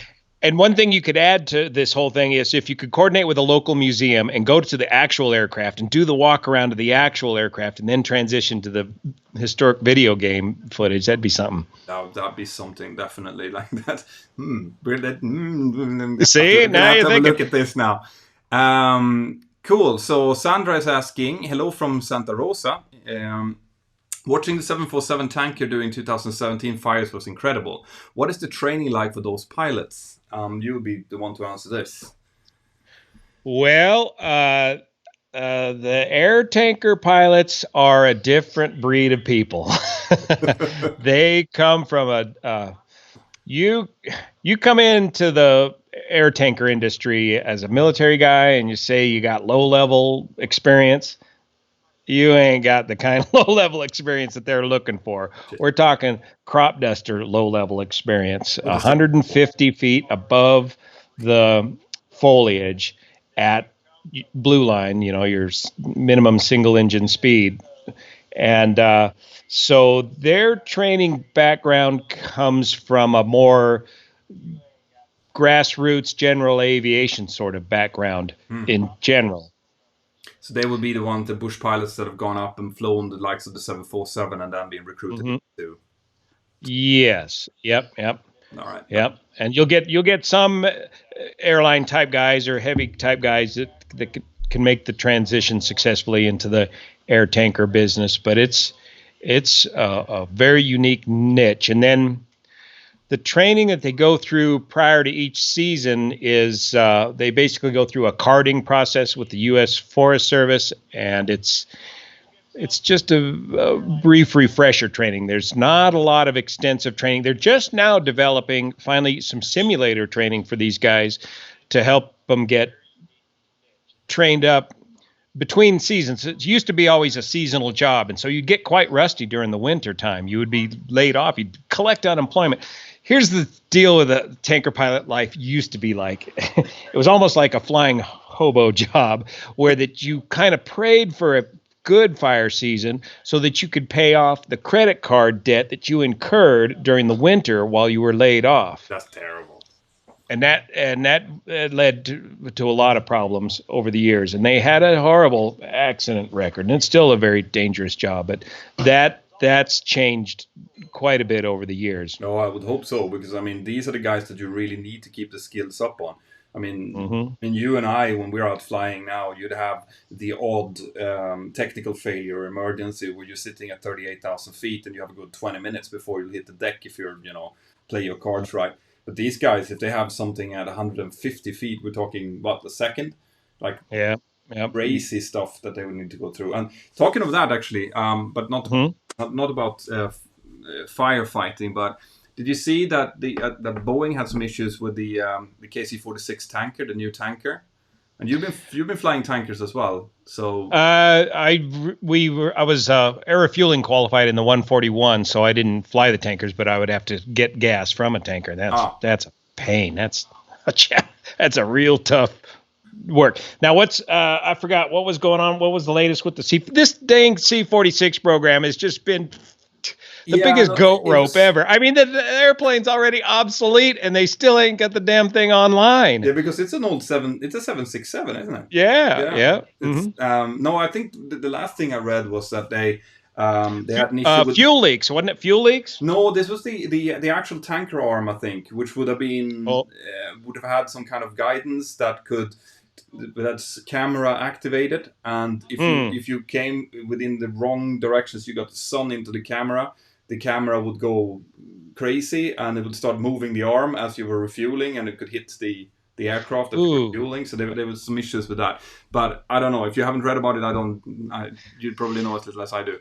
And one thing you could add to this whole thing is if you could coordinate with a local museum and go to the actual aircraft and do the walk around to the actual aircraft and then transition to the historic video game footage, that'd be something. That'd be something, definitely, like that. See, Gonna now have you're to have a thinking. look at this now. Cool. So Sandra is asking, hello from Santa Rosa. Watching the 747 tanker during 2017 fires was incredible. What is the training like for those pilots? You'll be the one to answer this. Well, the air tanker pilots are a different breed of people. They come from you come into the air tanker industry as a military guy and you say you got low level experience. You ain't got the kind of low level experience that they're looking for. We're talking crop duster low level experience, 150 feet above the foliage at blue line, your minimum single engine speed. And so their training background comes from a more grassroots general aviation sort of background in general. So they would be the ones, the bush pilots that have gone up and flown the likes of the 747 and then been recruited to. Yes. Yep. All right. Yep. And you'll get some airline type guys or heavy type guys that can make the transition successfully into the air tanker business, but it's a very unique niche. And then the training that they go through prior to each season is they basically go through a carding process with the U.S. Forest Service, and it's just a brief refresher training. There's not a lot of extensive training. They're just now developing finally some simulator training for these guys to help them get trained up between seasons. It used to be always a seasonal job, and so you'd get quite rusty during the winter time. You would be laid off. You'd collect unemployment. Here's the deal with a tanker pilot life used to be like. It was almost like a flying hobo job where that you kind of prayed for a good fire season so that you could pay off the credit card debt that you incurred during the winter while you were laid off. That's terrible. And that led to a lot of problems over the years. And they had a horrible accident record. And it's still a very dangerous job. But that's changed quite a bit over the years. No, I would hope so, because I mean, these are the guys that you really need to keep the skills up on. I mean, you and I, when we're out flying now, you'd have the odd technical failure emergency where you're sitting at 38,000 feet and you have a good 20 minutes before you hit the deck if you're, play your cards right. But these guys, if they have something at 150 feet, we're talking, what, a second? Like, yeah. Crazy stuff that they would need to go through. And talking of that, actually, but not about firefighting, but did you see that that Boeing had some issues with the KC-46 tanker, the new tanker? And you've been flying tankers as well, so. I was air refueling qualified in the 141, so I didn't fly the tankers, but I would have to get gas from a tanker. That's a pain. That's a real tough work. Now, I forgot what was going on. What was the latest with this dang C-46 program has just been the biggest goat rope ever. I mean, the airplane's already obsolete, and they still ain't got the damn thing online. Yeah, because it's an old it's a 767, isn't it? Yeah. No, I think the last thing I read was that they had an issue with fuel leaks. Wasn't it fuel leaks? No, this was the actual tanker arm, I think, which would have been would have had some kind of guidance that's camera activated, and if you came within the wrong directions, you got the sun into the camera would go crazy and it would start moving the arm as you were refueling, and it could hit the aircraft that you were refueling. So there was some issues with that. But I don't know, if you haven't read about it, you'd probably know as little as I do.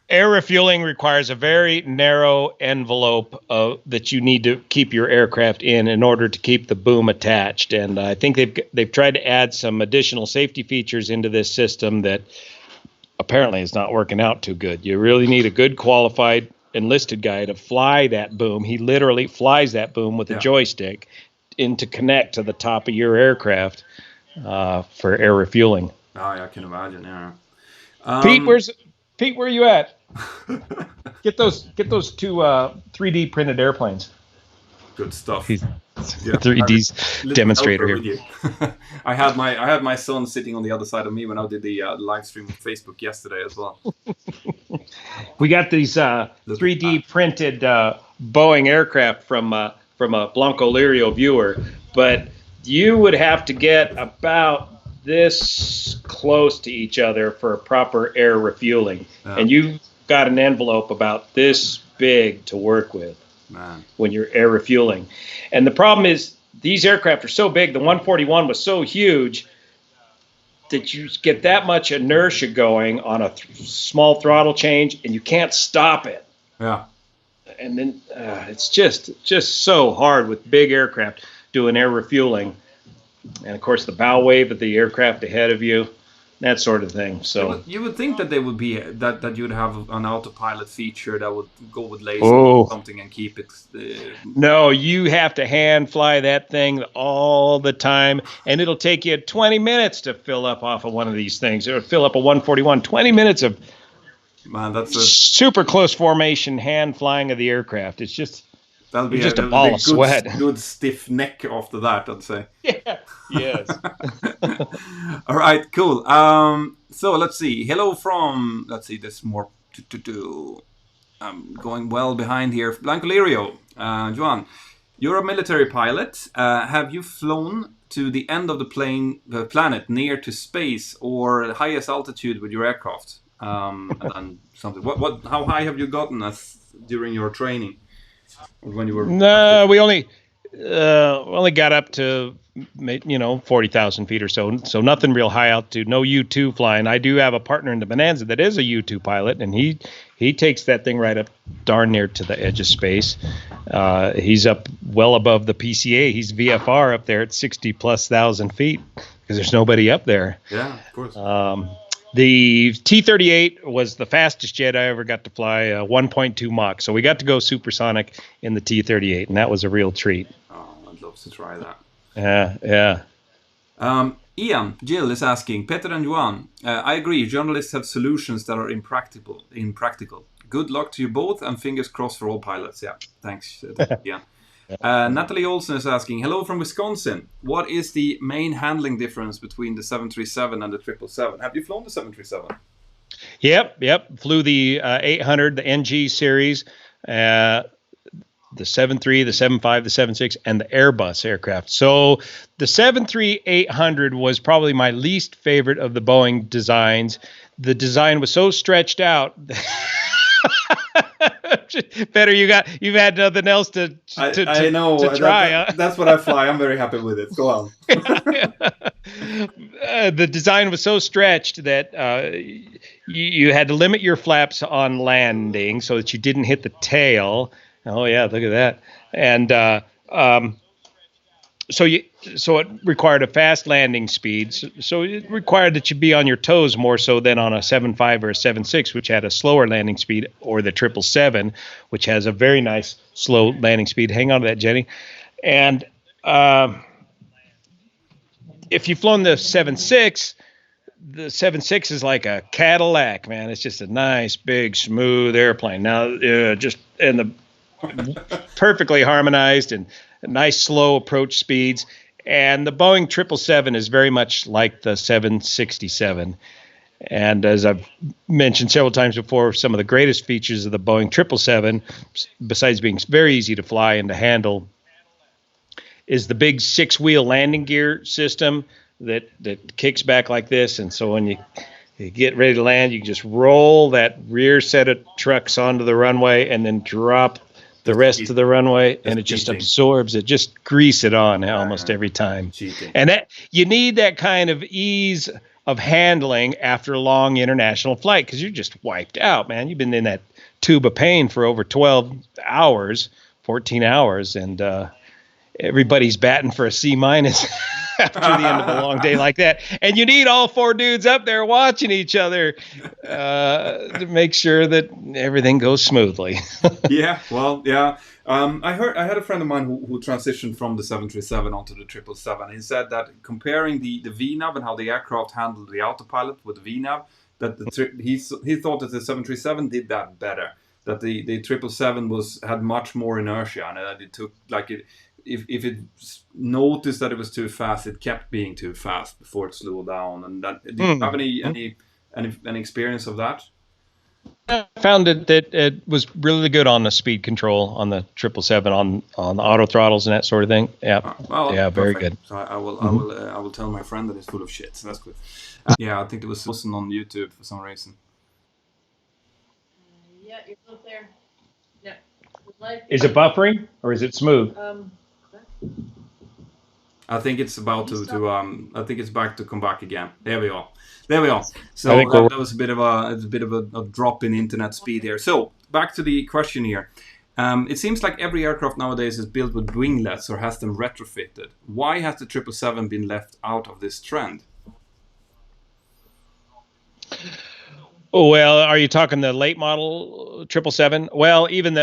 Air refueling requires a very narrow envelope that you need to keep your aircraft in order to keep the boom attached. And I think they've tried to add some additional safety features into this system that apparently is not working out too good. You really need a good qualified enlisted guy to fly that boom. He literally flies that boom with a joystick to connect to the top of your aircraft for air refueling. Oh, I can imagine. Yeah. Pete, where are you at? Get those two 3D printed airplanes. Good stuff. He's Yeah, 3D's little demonstrator helper here. with you. I had my son sitting on the other side of me when I did the live stream on Facebook yesterday as well. We got these Look at 3D that. printed Boeing aircraft from a Blancolirio viewer, but you would have to get about this close to each other for proper air refueling, Yeah, and you've got an envelope about this big to work with man. when you're air refueling. And the problem is these aircraft are so big. The 141 was so huge that you get that much inertia going on a small throttle change, and you can't stop it. Yeah. And then it's just so hard with big aircraft doing air refueling, and of course the bow wave of the aircraft ahead of you, that sort of thing. So You would think that they would be that you'd have an autopilot feature that would go with laser or oh something and keep it. no, you have to hand fly that thing all the time, and it'll take you 20 minutes to fill up off of one of these things, or fill up a 141. 20 minutes of Man, that's super close formation hand flying of the aircraft. It's just that'll be just a that'll be ball of sweat. good stiff neck after that, I'd say. Yeah. Yes. All right, cool. So let's see. Hello from there's more to do. I'm going well behind here. Blancolirio, Juan, you're a military pilot. Have you flown to the end of the planet, near to space or highest altitude with your aircraft? And then something. How high have you gotten during your training? When you were No, we only got up to 40,000 feet or so. So nothing real high altitude. No U-2 flying. I do have a partner in the Bonanza that is a U-2 pilot, and he takes that thing right up darn near to the edge of space. He's up well above the PCA. He's VFR up there at 60,000+ feet because there's nobody up there. Yeah, of course. The T-38 was the fastest jet I ever got to fly, 1.2 Mach. So we got to go supersonic in the T-38, and that was a real treat. Oh, I'd love to try that. Yeah. Ian, Jill is asking, Peter and Juan, I agree, journalists have solutions that are impractical. Good luck to you both, and fingers crossed for all pilots. Yeah, thanks, Ian. Natalie Olsen is asking, hello from Wisconsin. What is the main handling difference between the 737 and the 777? Have you flown the 737? Yep. Flew the 800, the NG series, the 73, the 75, the 76, and the Airbus aircraft. So the 73-800 was probably my least favorite of the Boeing designs. The design was so stretched out. Better you've had nothing else to I know to try. That's what I fly. I'm very happy with it. Go on. The design was so stretched that you had to limit your flaps on landing so that you didn't hit the tail. Oh yeah, look at that. And so it required a fast landing speed. So it required that you be on your toes more so than on a 7.5 or a 7.6, which had a slower landing speed, or the 777, which has a very nice slow landing speed. Hang on to that, Jenny. And if you've flown the 7.6, the 7.6 is like a Cadillac, man. It's just a nice, big, smooth airplane. Now, perfectly harmonized and nice slow approach speeds. And the Boeing 777 is very much like the 767. And as I've mentioned several times before, some of the greatest features of the Boeing 777, besides being very easy to fly and to handle, is the big 6-wheel landing gear system that kicks back like this. And so when you get ready to land, you can just roll that rear set of trucks onto the runway and then drop the rest of the runway, and it just absorbs it. Just grease it on almost every time. Cheating. And that you need that kind of ease of handling after a long international flight, because you're just wiped out, man. You've been in that tube of pain for over 12 hours, 14 hours, and everybody's batting for a C- after the end of a long day like that. And you need all 4 dudes up there watching each other to make sure that everything goes smoothly. Yeah. I had a friend of mine who transitioned from the 737 onto the 777. He said that comparing the VNAV and how the aircraft handled the autopilot with the VNAV, that he thought that the 737 did that better. that the 777 had much more inertia, and that it took like it. If it noticed that it was too fast, it kept being too fast before it slowed down. And that, do you have any experience of that? I found that it was really good on the speed control on the 777 on the auto throttles and that sort of thing. Yeah, well, yeah, very perfect. good. So I will tell my friend that it's full of shit. So that's good. Yeah, I think it was on YouTube for some reason. Yeah, you're both there. Yeah. Is it buffering or is it smooth? I think it's about I think it's back to come back again. There we are. So that was a bit of a drop in internet speed here. So back to the question here. It seems like every aircraft nowadays is built with winglets or has them retrofitted. Why has the 777 been left out of this trend? Oh, well, are you talking the late model 777? Well, even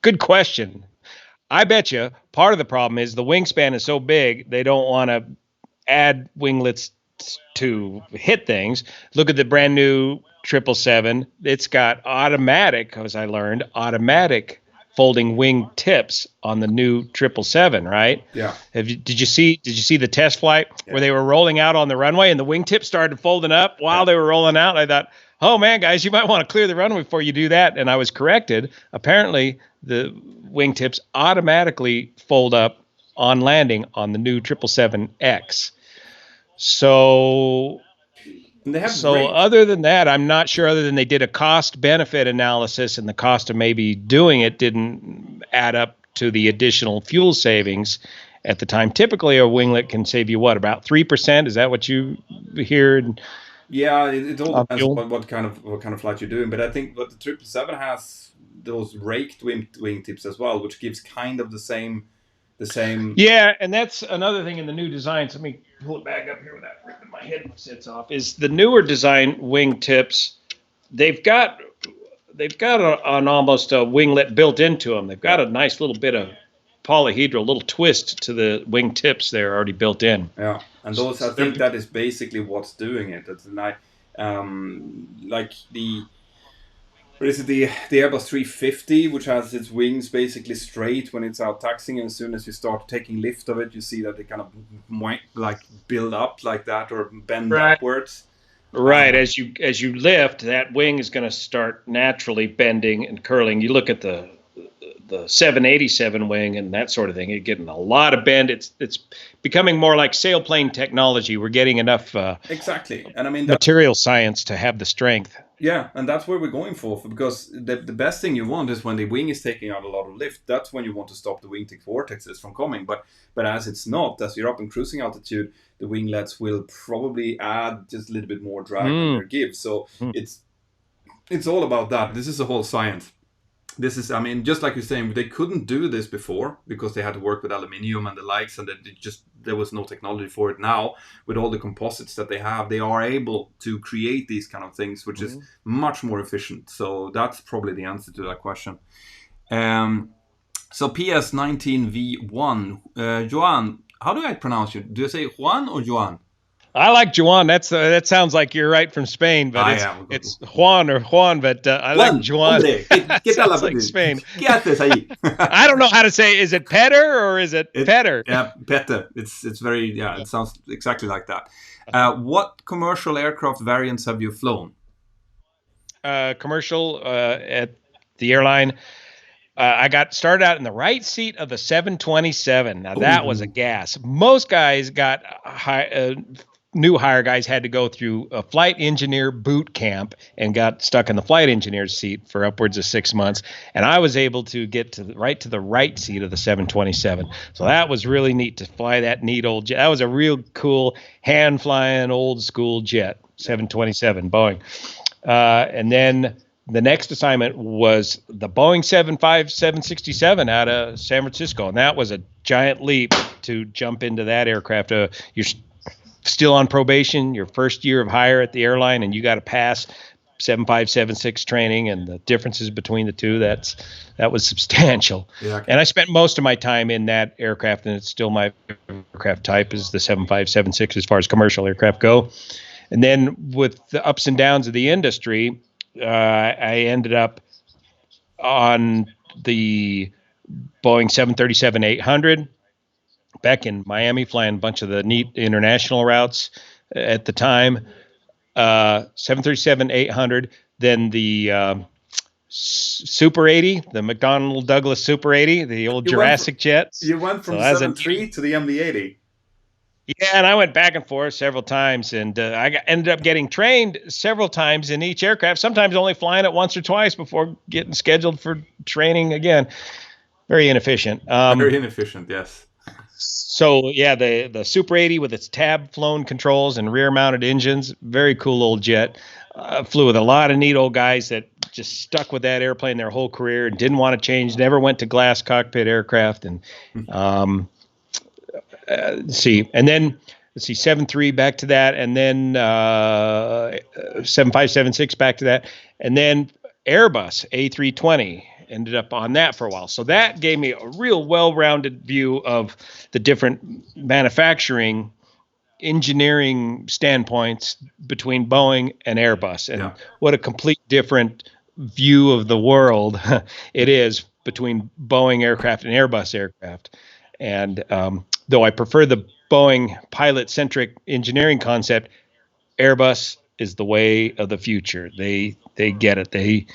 good question. I bet you part of the problem is the wingspan is so big, they don't want to add winglets to hit things. Look at the brand new 777. It's got automatic, as I learned, automatic folding wing tips on the new 777, right? Yeah. Did you see the test flight where they were rolling out on the runway and the wingtips started folding up while they were rolling out? I thought, oh man, guys, you might want to clear the runway before you do that. And I was corrected. Apparently, the wingtips automatically fold up on landing on the new 777X. So other than that, I'm not sure, other than they did a cost benefit analysis and the cost of maybe doing it didn't add up to the additional fuel savings at the time. Typically, a winglet can save you about 3%? Is that what you hear? Yeah, it all depends on what kind of flight you're doing. But I think what the 777 has those raked wing tips as well, which gives kind of the same. Yeah, and that's another thing in the new designs. Let me pull it back up here without ripping my head sits off. Is the newer design wing tips? They've got an almost a winglet built into them. They've got a nice little bit of polyhedral, little twist to the wing tips. They're already built in. Yeah, and those I think that is basically what's doing it. It's like the. But is it the Airbus 350, which has its wings basically straight when it's out taxiing, and as soon as you start taking lift of it, you see that they kind of like build up like that or bend upwards. Right, as you lift, that wing is going to start naturally bending and curling. You look at the 787 wing and that sort of thing. You're getting a lot of bend. It's becoming more like sailplane technology. We're getting enough exactly, and I mean material science to have the strength. Yeah, and that's where we're going for because the best thing you want is when the wing is taking out a lot of lift. That's when you want to stop the wingtip vortexes from coming. But as it's not, as you're up in cruising altitude, the winglets will probably add just a little bit more drag than they give. So it's all about that. This is a whole science. This is, I mean, just like you're saying, they couldn't do this before because they had to work with aluminium and the likes, and there was no technology for it. Now, with all the composites that they have, they are able to create these kind of things, which is much more efficient. So that's probably the answer to that question. So PS19V1, Juan, how do I pronounce you? Do you say Juan or Juan? I like Juan. That sounds like you're right from Spain, but it's Juan or Juan. But I like Juan. Sounds like Spain. I don't know how to say. Is it Petter or is it Petter? Yeah, Petter. It's very It sounds exactly like that. What commercial aircraft variants have you flown? Commercial at the airline. I got started out in the right seat of the 727. Now that was a gas. Most guys got new hire guys had to go through a flight engineer boot camp and got stuck in the flight engineer's seat for upwards of 6 months. And I was able to get to the right seat of the 727. So that was really neat to fly that neat old jet. That was a real cool hand flying old school jet, 727 Boeing. And then the next assignment was the Boeing 767 out of San Francisco. And that was a giant leap to jump into that aircraft. You're still on probation, your first year of hire at the airline, and you got to pass 7576 training, and the differences between the two, that was substantial. Yeah. And I spent most of my time in that aircraft, and it's still my aircraft type is the 7576 as far as commercial aircraft go. And then with the ups and downs of the industry, I ended up on the Boeing 737-800 back in Miami, flying a bunch of the neat international routes at the time. 737-800, then the Super 80, the McDonnell Douglas Super 80, the old Jurassic jets. You went from So the as a 7.3 to the MD-80. Yeah, and I went back and forth several times, and ended up getting trained several times in each aircraft, sometimes only flying it once or twice before getting scheduled for training again. Very inefficient. Very inefficient, yes. So, yeah, the Super 80 with its tab-flown controls and rear-mounted engines, very cool old jet. Flew with a lot of neat old guys that just stuck with that airplane their whole career and didn't want to change, never went to glass cockpit aircraft. And let's see, 7.3 back to that, and then 7.5, 7.6 back to that, and then Airbus A320 ended up on that for a while. So that gave me a real well-rounded view of the different manufacturing engineering standpoints between Boeing and Airbus, and what a complete different view of the world it is between Boeing aircraft and Airbus aircraft. And though I prefer the Boeing pilot-centric engineering concept, Airbus is the way of the future. They get it. They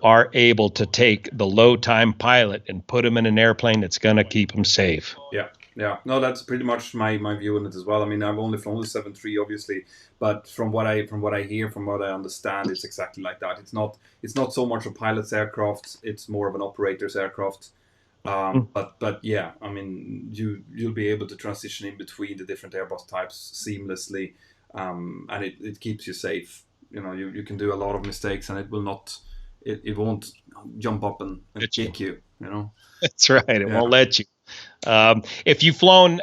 are able to take the low-time pilot and put him in an airplane that's going to keep him safe. Yeah. No, that's pretty much my view on it as well. I mean, I've only flown the 7.3, obviously, but from what I hear, from what I understand, it's exactly like that. It's not so much a pilot's aircraft; it's more of an operator's aircraft. But yeah, I mean, you'll be able to transition in between the different Airbus types seamlessly, and it keeps you safe. You know, you can do a lot of mistakes, and it won't jump up and kick you. You know, that's right. It won't let you. If you've flown,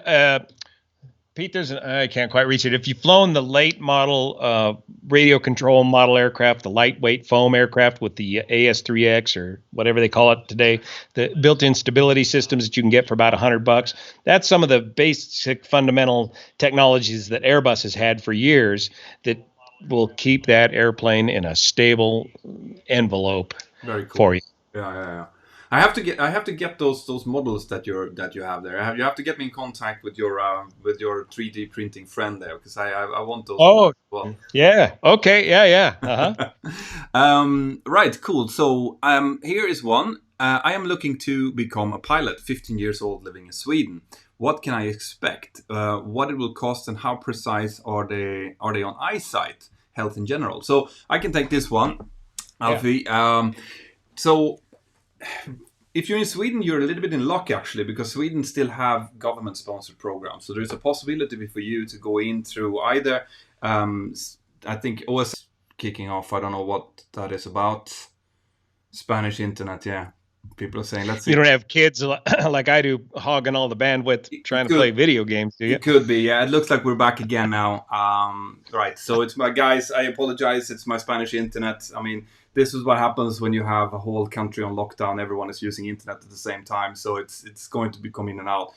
Pete, I can't quite reach it. If you've flown the late model radio control model aircraft, the lightweight foam aircraft with the AS3X or whatever they call it today, the built-in stability systems that you can get for about $100, that's some of the basic fundamental technologies that Airbus has had for years that will keep that airplane in a stable envelope for you. Yeah. I have to get those models that you have there. You have to get me in contact with your 3D printing friend there, because I want those. Oh, as well. Yeah. Okay. Yeah. Right. Cool. So here is one. I am looking to become a pilot. 15 years old, living in Sweden. What can I expect? What it will cost, and how precise are they on eyesight, health in general? So I can take this one, Alfie. Yeah. So if you're in Sweden, you're a little bit in luck, actually, because Sweden still have government-sponsored programs. So there's a possibility for you to go in through either, I think OS kicking off. I don't know what that is about. Spanish internet, yeah. People are saying, let's see. You don't have kids like I do hogging all the bandwidth trying to play video games, do you? It could be, yeah. It looks like we're back again now. Right, so it's my guys. I apologize. It's my Spanish internet. I mean, this is what happens when you have a whole country on lockdown. Everyone is using internet at the same time, so it's going to be coming in and out.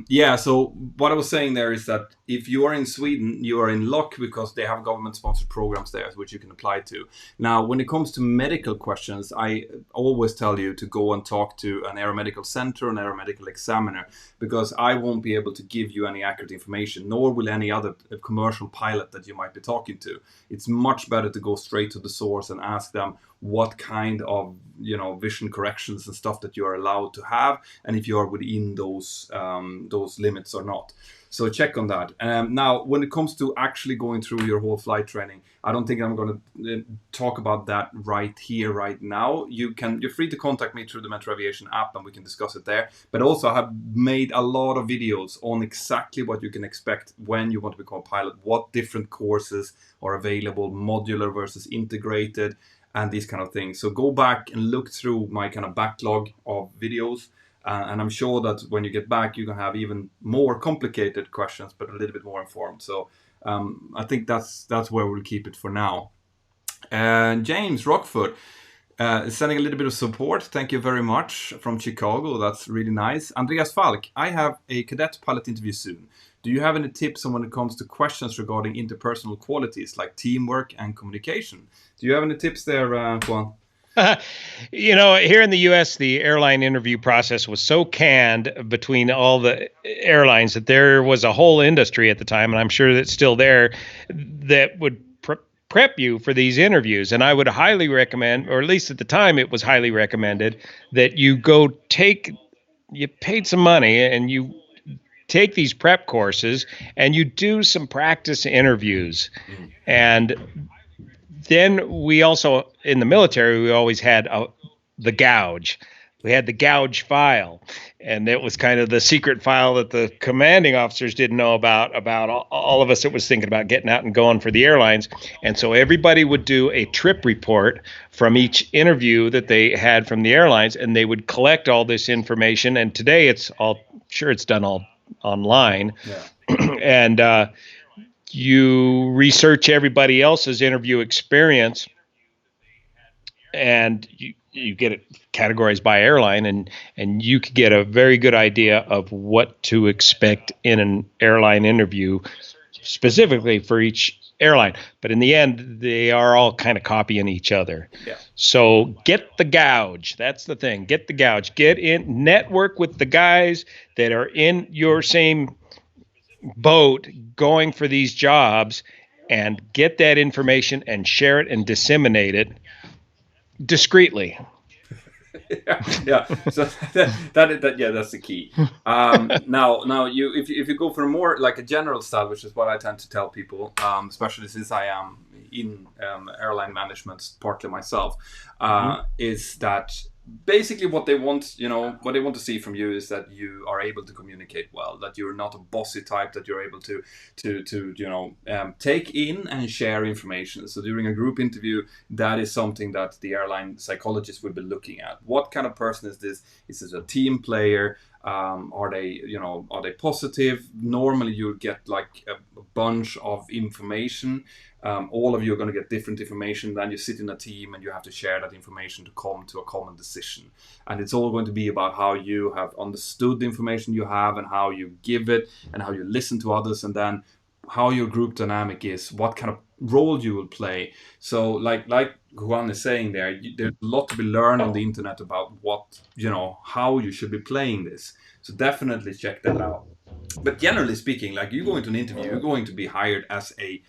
Yeah, so what I was saying there is that if you are in Sweden, you are in luck because they have government-sponsored programs there, which you can apply to. Now, when it comes to medical questions, I always tell you to go and talk to an aeromedical center, an aeromedical examiner, because I won't be able to give you any accurate information, nor will any other commercial pilot that you might be talking to. It's much better to go straight to the source and ask them what kind of vision corrections and stuff that you are allowed to have, and if you are within those limits or not. So check on that. Now, when it comes to actually going through your whole flight training, I don't think I'm going to talk about that right here, right now. You're free to contact me through the Mentour Aviation app, and we can discuss it there. But also, I have made a lot of videos on exactly what you can expect when you want to become a pilot, what different courses are available, modular versus integrated, and these kind of things. So go back and look through my kind of backlog of videos. And I'm sure that when you get back, you can have even more complicated questions, but a little bit more informed. So I think that's where we'll keep it for now. James Rockford is sending a little bit of support. Thank you very much from Chicago. That's really nice. Andreas Falk, I have a cadet pilot interview soon. Do you have any tips on when it comes to questions regarding interpersonal qualities like teamwork and communication? Do you have any tips there, Juan? Here in the U.S., the airline interview process was so canned between all the airlines that there was a whole industry at the time, and I'm sure that's still there, that would prep you for these interviews. And I would highly recommend, or at least at the time, it was highly recommended that you paid some money and you take these prep courses and you do some practice interviews. And then we also, in the military, we always had the gouge. We had the gouge file, and it was kind of the secret file that the commanding officers didn't know about all of us that was thinking about getting out and going for the airlines. And so everybody would do a trip report from each interview that they had from the airlines, and they would collect all this information. And today it's done all online. Yeah. And you research everybody else's interview experience, and you get it categorized by airline, and you could get a very good idea of what to expect in an airline interview specifically for each airline. But in the end, they are all kind of copying each other. Yeah. So get the gouge. That's the thing. Get the gouge. Get in, network with the guys that are in your same boat going for these jobs, and get that information and share it and disseminate it discreetly. yeah. So that's the key. Now if you go for more like a general style, which is what I tend to tell people, especially since I am in airline management partly myself, is that basically what they want to see from you is that you are able to communicate well, that you're not a bossy type, that you're able to take in and share information. So during a group interview, that is something that the airline psychologist will be looking at. What kind of person is this? Is this a team player? Are they positive? Normally you'll get like a bunch of information. All of you are going to get different information. Then you sit in a team and you have to share that information to come to a common decision. And it's all going to be about how you have understood the information you have and how you give it and how you listen to others, and then how your group dynamic is, what kind of role you will play. So like Juan is saying there's a lot to be learned on the internet about how you should be playing this. So definitely check that out. But generally speaking, like you go into an interview, you're going to be hired as a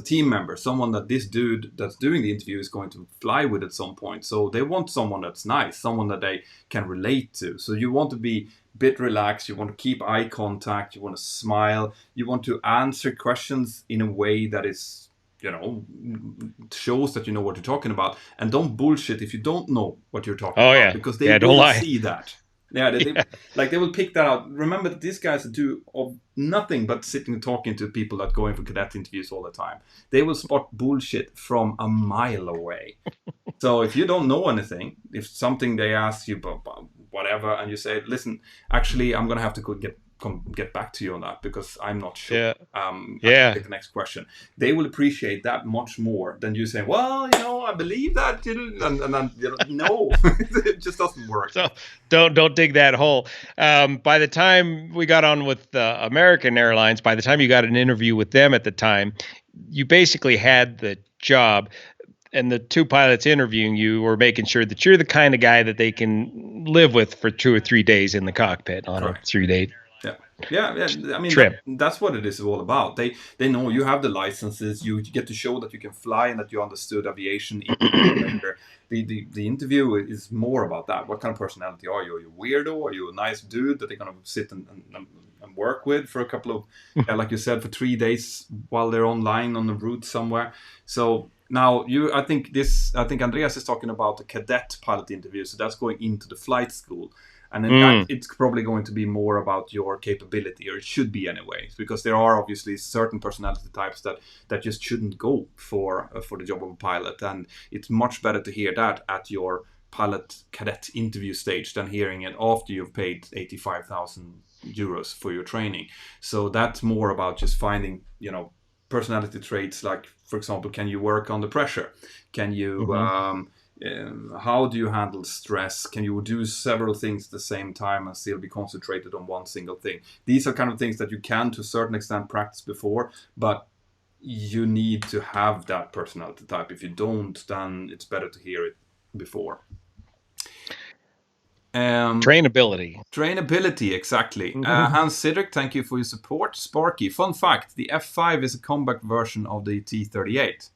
team member, someone that this dude that's doing the interview is going to fly with at some point. So they want someone that's nice, someone that they can relate to. So you want to be a bit relaxed, you want to keep eye contact, you want to smile, you want to answer questions in a way that is, shows that you know what you're talking about. And don't bullshit if you don't know what you're talking about, because they will see that. Yeah, they will pick that out. Remember that these guys do nothing but sitting and talking to people that go in for cadet interviews all the time. They will spot bullshit from a mile away. So if you don't know anything, if something they ask you about whatever, and you say, listen, actually, I'm going to have to get back to you on that because I'm not sure. Yeah. Take the next question. They will appreciate that much more than you saying, well, I believe that, and then no, it just doesn't work. So don't dig that hole. By the time we got on with American Airlines, by the time you got an interview with them at the time, you basically had the job. And the two pilots interviewing you were making sure that you're the kind of guy that they can live with for 2 or 3 days in the cockpit on a 3-day Yeah. I mean, that's what it is all about. They know you have the licenses. You get to show that you can fly and that you understood aviation. The interview is more about that. What kind of personality are you? Are you a weirdo? Are you a nice dude that they're going to sit and work with for a couple of, like you said, for 3 days while they're online on the route somewhere? So now I think Andreas is talking about the cadet pilot interview. So that's going into the flight school. And then it's probably going to be more about your capability, or it should be anyway, because there are obviously certain personality types that just shouldn't go for the job of a pilot. And it's much better to hear that at your pilot cadet interview stage than hearing it after you've paid 85,000 euros for your training. So that's more about just finding, personality traits like, for example, can you work under pressure? Can you... How do you handle stress? Can you do several things at the same time and still be concentrated on one single thing? These are kind of things that you can, to a certain extent, practice before, but you need to have that personality type. If you don't, then it's better to hear it before. Trainability, exactly. Hans Sidrick, thank you for your support. Sparky, fun fact, the F5 is a comeback version of the T-38.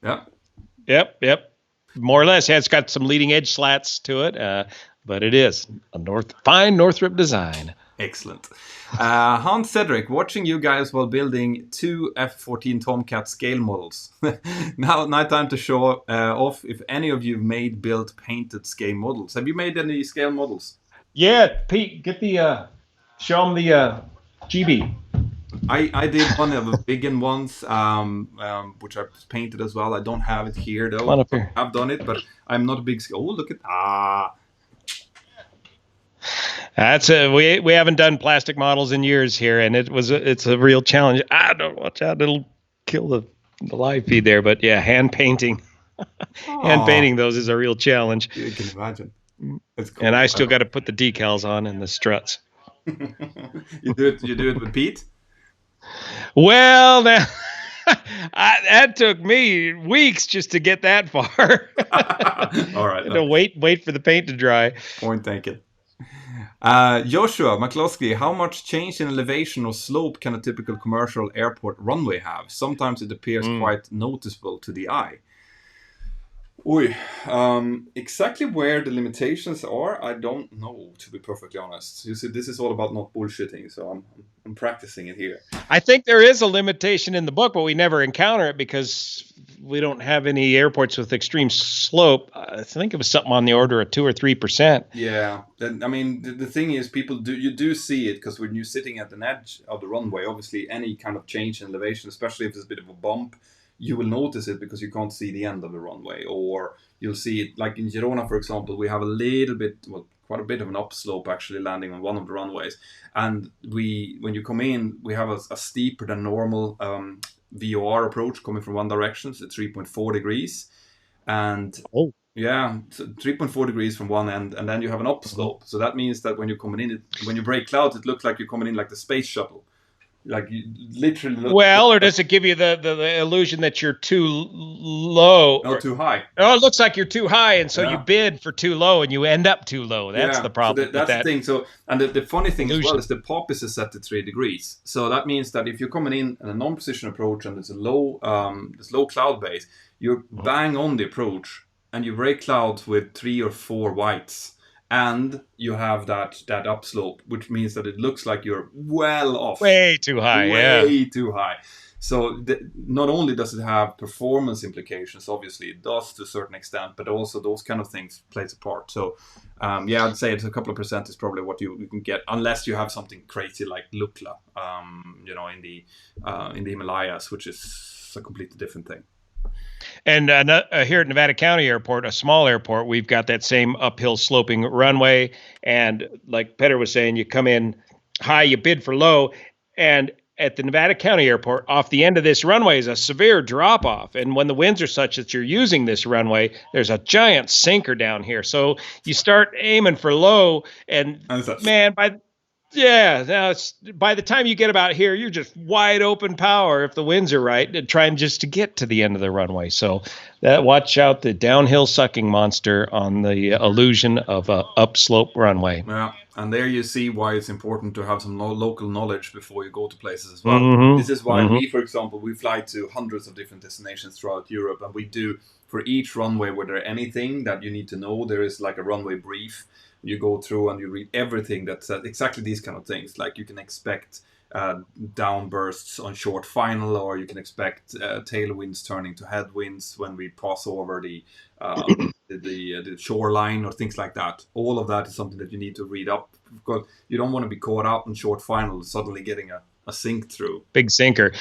Yeah. Yep. More or less. Yeah, it's got some leading edge slats to it, but it is a fine Northrop design. Excellent. Hans Cedric, watching you guys while building 2 F-14 Tomcat scale models. Now time to show off if any of you made, built, painted scale models. Have you made any scale models? Yeah, Pete, get show them the GB. I did one of the big ones, which I painted as well. I don't have it here though. Come on up here. I've done it, but I'm not a big. Oh, look at That's we haven't done plastic models in years here, and it's a real challenge. Don't watch out, it'll kill the live feed there. But yeah, hand painting those is a real challenge. You can imagine. Cool. And I still got to put the decals on and the struts. You do it with Pete. Well, now that took me weeks just to get that far. All right. To wait for the paint to dry. Point taken. Joshua McCloskey, how much change in elevation or slope can a typical commercial airport runway have? Sometimes it appears quite noticeable to the eye. Exactly where the limitations are, I don't know, to be perfectly honest. You see, this is all about not bullshitting, so I'm practicing it here. I think there is a limitation in the book, but we never encounter it because we don't have any airports with extreme slope. I think it was something on the order of 2 or 3%. Yeah, I mean, the thing is, you do see it, because when you're sitting at an edge of the runway, obviously any kind of change in elevation, especially if there's a bit of a bump, you will notice it because you can't see the end of the runway, or you'll see it like in Girona, for example. We have quite a bit of an upslope actually landing on one of the runways, and when you come in, we have a steeper than normal VOR approach coming from one direction, so 3.4 degrees, and so 3.4 degrees from one end, and then you have an upslope. So that means that when you're coming in, when you break clouds, it looks like you're coming in like the space shuttle. Like you literally. Or does it give you the illusion that you're too low? No, too high. Oh, it looks like you're too high, and so you bid for too low, and you end up too low. That's the problem. So that's the thing. So, and the funny thing as well is the pop is set to 3 degrees. So that means that if you're coming in a non-position approach and there's a low cloud base, you're bang on the approach, and you break clouds with 3 or 4 whites. And you have that upslope, which means that it looks like you're well off. Way too high, Way too high. So not only does it have performance implications, obviously it does to a certain extent, but also those kind of things plays a part. So I'd say it's a couple of percent is probably what you can get, unless you have something crazy like Lukla, in the Himalayas, which is a completely different thing. And here at Nevada County Airport, a small airport, we've got that same uphill sloping runway. And like Petter was saying, you come in high, you bid for low. And at the Nevada County Airport, off the end of this runway is a severe drop off. And when the winds are such that you're using this runway, there's a giant sinker down here. So you start aiming for low, and man, by the time you get about here, you're just wide open power if the winds are right, and trying just to get to the end of the runway. So watch out, the downhill sucking monster on the illusion of a upslope runway. Yeah, and there you see why it's important to have some local knowledge before you go to places as well. This is why we, for example, we fly to hundreds of different destinations throughout Europe, and we do, for each runway, were there anything that you need to know, there is like a runway brief. You go through and you read everything that says exactly these kind of things. Like you can expect downbursts on short final, or you can expect tailwinds turning to headwinds when we pass over the shoreline, or things like that. All of that is something that you need to read up, because you don't want to be caught out in short final suddenly getting a sink through. Big sinker.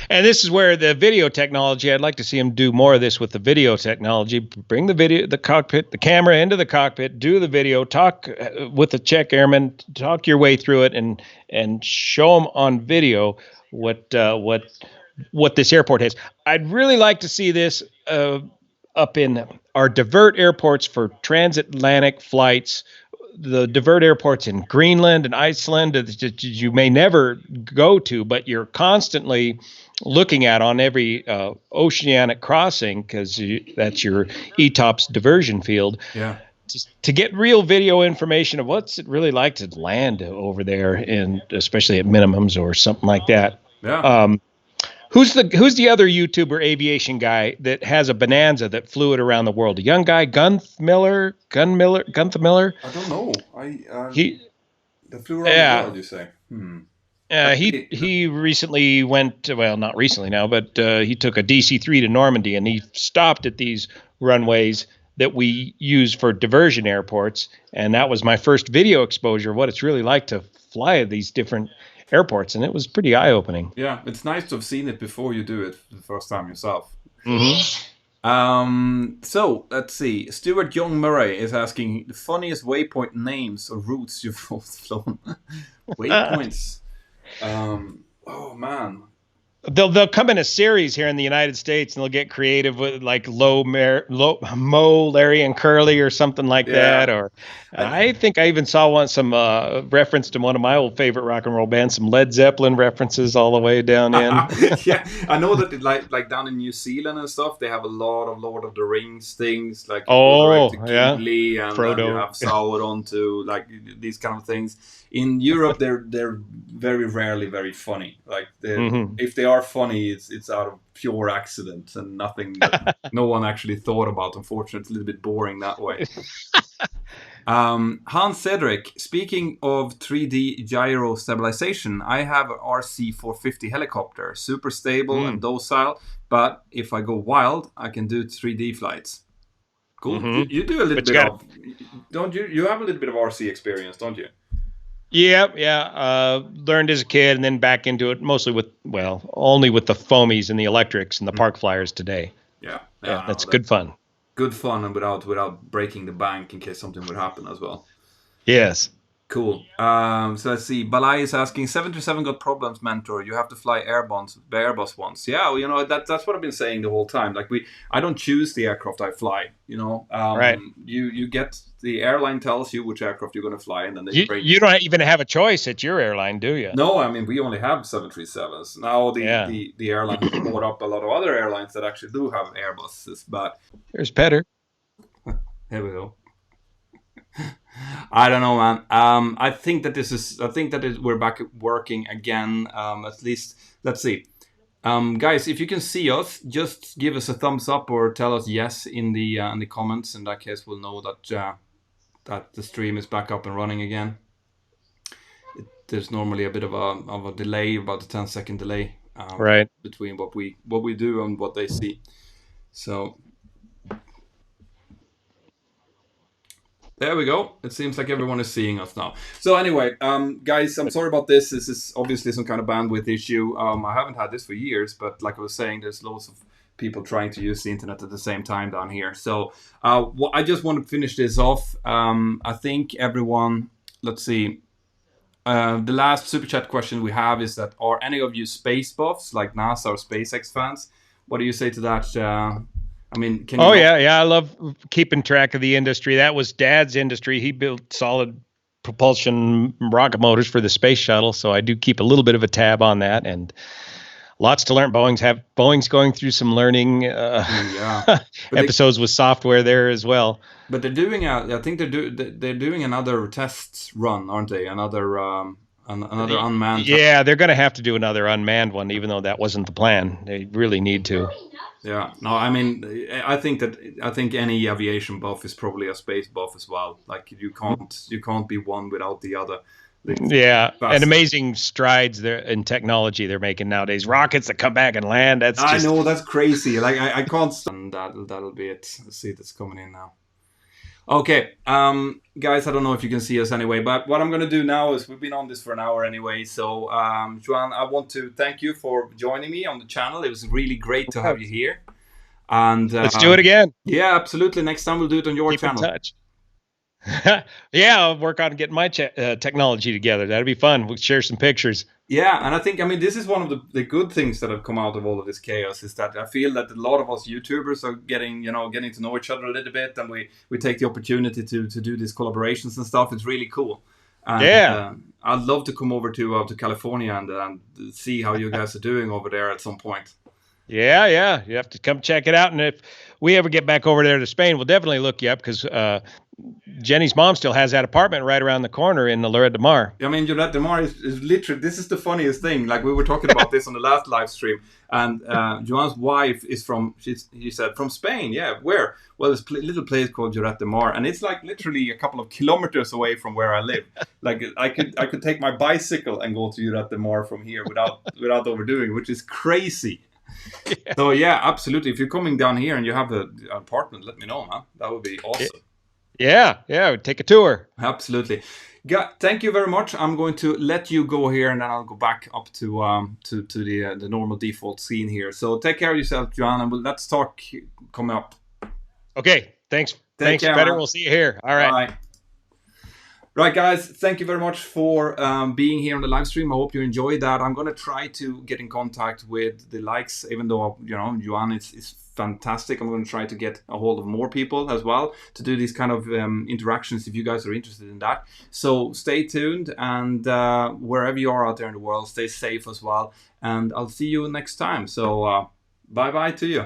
And this is where the video technology, I'd like to see them do more of this with the video technology. Bring the cockpit, the camera into the cockpit, do the video, talk with the check airman, talk your way through it, and show them on video what this airport has. I'd really like to see this up in our divert airports for transatlantic flights, the divert airports in Greenland and Iceland that you may never go to, but you're constantly looking at on every oceanic crossing because that's your ETOPS diversion field. Yeah. To get real video information of what's it really like to land over there, and especially at minimums or something like that. Yeah. Who's the other YouTuber aviation guy that has a Bonanza that flew it around the world? A young guy, Gunther Miller. I don't know. The flew around the world, you say? He recently went, well, not recently now, but he took a DC-3 to Normandy, and he stopped at these runways that we use for diversion airports, and that was my first video exposure of what it's really like to fly at these different airports, and it was pretty eye-opening. Yeah, it's nice to have seen it before you do it the first time yourself. Mm-hmm. So let's see. Stuart Young Murray is asking the funniest waypoint names or routes you've flown. Waypoints. Oh man. They'll come in a series here in the United States, and they'll get creative with like Mo, Larry, and Curly or something like that. Or I think I even saw some reference to one of my old favorite rock and roll bands, some Led Zeppelin references all the way down in. Yeah, I know that like down in New Zealand and stuff, they have a lot of Lord of the Rings things, like Gimli, and Frodo. You have Sauron to like these kind of things. In Europe, they're very rarely very funny. Like if they are funny, it's out of pure accident and nothing that no one actually thought about. Unfortunately, it's a little bit boring that way. Hans Cedric, speaking of 3D gyro stabilization, I have an RC450 helicopter, super stable and docile, but if I go wild, I can do 3D flights. Cool. You do a little bit of, don't you? You have a little bit of RC experience, don't you? Yeah. Learned as a kid and then back into it mostly only with the foamies and the electrics and the park flyers today. Yeah, that's good fun. Good fun, and without breaking the bank in case something would happen as well. Yes. Cool. So let's see. Balai is asking, 737 got problems, Mentor. You have to fly Airbus once. Yeah, well, that's what I've been saying the whole time. Like I don't choose the aircraft I fly. Right. You get the airline tells you which aircraft you're going to fly, and then you don't even have a choice at your airline, do you? No, I mean we only have 737s now. The airline bought up a lot of other airlines that actually do have Airbuses, but there's Petter. Here we go. I don't know, man. I think that we're back working again. At least, let's see. Guys, if you can see us, just give us a thumbs up or tell us yes in the comments. In that case, we'll know that the stream is back up and running again. There's normally a bit of a delay, about a 10-second delay, right, between what we do and what they see. So. There we go. It seems like everyone is seeing us now. So anyway, guys, I'm sorry about this. This is obviously some kind of bandwidth issue. I haven't had this for years, but like I was saying, there's loads of people trying to use the internet at the same time down here. So I just want to finish this off. I think everyone, let's see. The last super chat question we have is that, are any of you space buffs like NASA or SpaceX fans? What do you say to that? I mean, I love keeping track of the industry. That was Dad's industry. He built solid propulsion rocket motors for the space shuttle, so I do keep a little bit of a tab on that, and lots to learn. Boeing's going through some learning episodes with software there as well. But they're doing I think they're doing another test run, aren't they? Another unmanned. Yeah, they're going to have to do another unmanned one, even though that wasn't the plan. They really need to. Yeah, no, I mean, I think any aviation buff is probably a space buff as well. Like you can't be one without the other. And amazing strides there in technology they're making nowadays. Rockets that come back and land. I know, that's crazy. Like I can't. And that'll be it. Let's see, that's coming in now. Okay, guys, I don't know if you can see us anyway, but what I'm going to do now is we've been on this for an hour anyway. So, Juan, I want to thank you for joining me on the channel. It was really great to have you here. And let's do it again. Yeah, absolutely. Next time we'll do it on your channel. Keep in touch. Yeah, I'll work on getting my technology together. That'd be fun. We'll share some pictures. Yeah, and I think, I mean, this is one of the good things that have come out of all of this chaos, is that I feel that a lot of us YouTubers are getting, getting to know each other a little bit, and we take the opportunity to do these collaborations and stuff. It's really cool. And Yeah. I'd love to come over to California and see how you guys are doing over there at some point. Yeah, yeah. You have to come check it out. And if we ever get back over there to Spain, we'll definitely look you up because Jenny's mom still has that apartment right around the corner in the Lloret de Mar. I mean, Juliette Demar is literally, this is the funniest thing. Like, we were talking about this on the last live stream, and Joan's wife is he said, from Spain. Yeah, where? Well, there's a little place called Juliette Demar, and it's like literally a couple of kilometers away from where I live. Like, I could take my bicycle and go to Juliette Demar from here without overdoing it, which is crazy. Yeah. So yeah, absolutely. If you're coming down here and you have an apartment, let me know, man. That would be awesome. Yeah. Take a tour. Absolutely. Thank you very much. I'm going to let you go here, and then I'll go back up to the normal default scene here. So take care of yourself, Joanne, and let's talk coming up. Okay. Thanks. Thanks, care, Peter. man. We'll see you here. All right. Bye. Right, guys, thank you very much for being here on the live stream. I hope you enjoyed that. I'm going to try to get in contact with the likes, even though, Johan is fantastic. I'm going to try to get a hold of more people as well to do these kind of interactions if you guys are interested in that. So stay tuned, and wherever you are out there in the world, stay safe as well. And I'll see you next time. So bye-bye to you.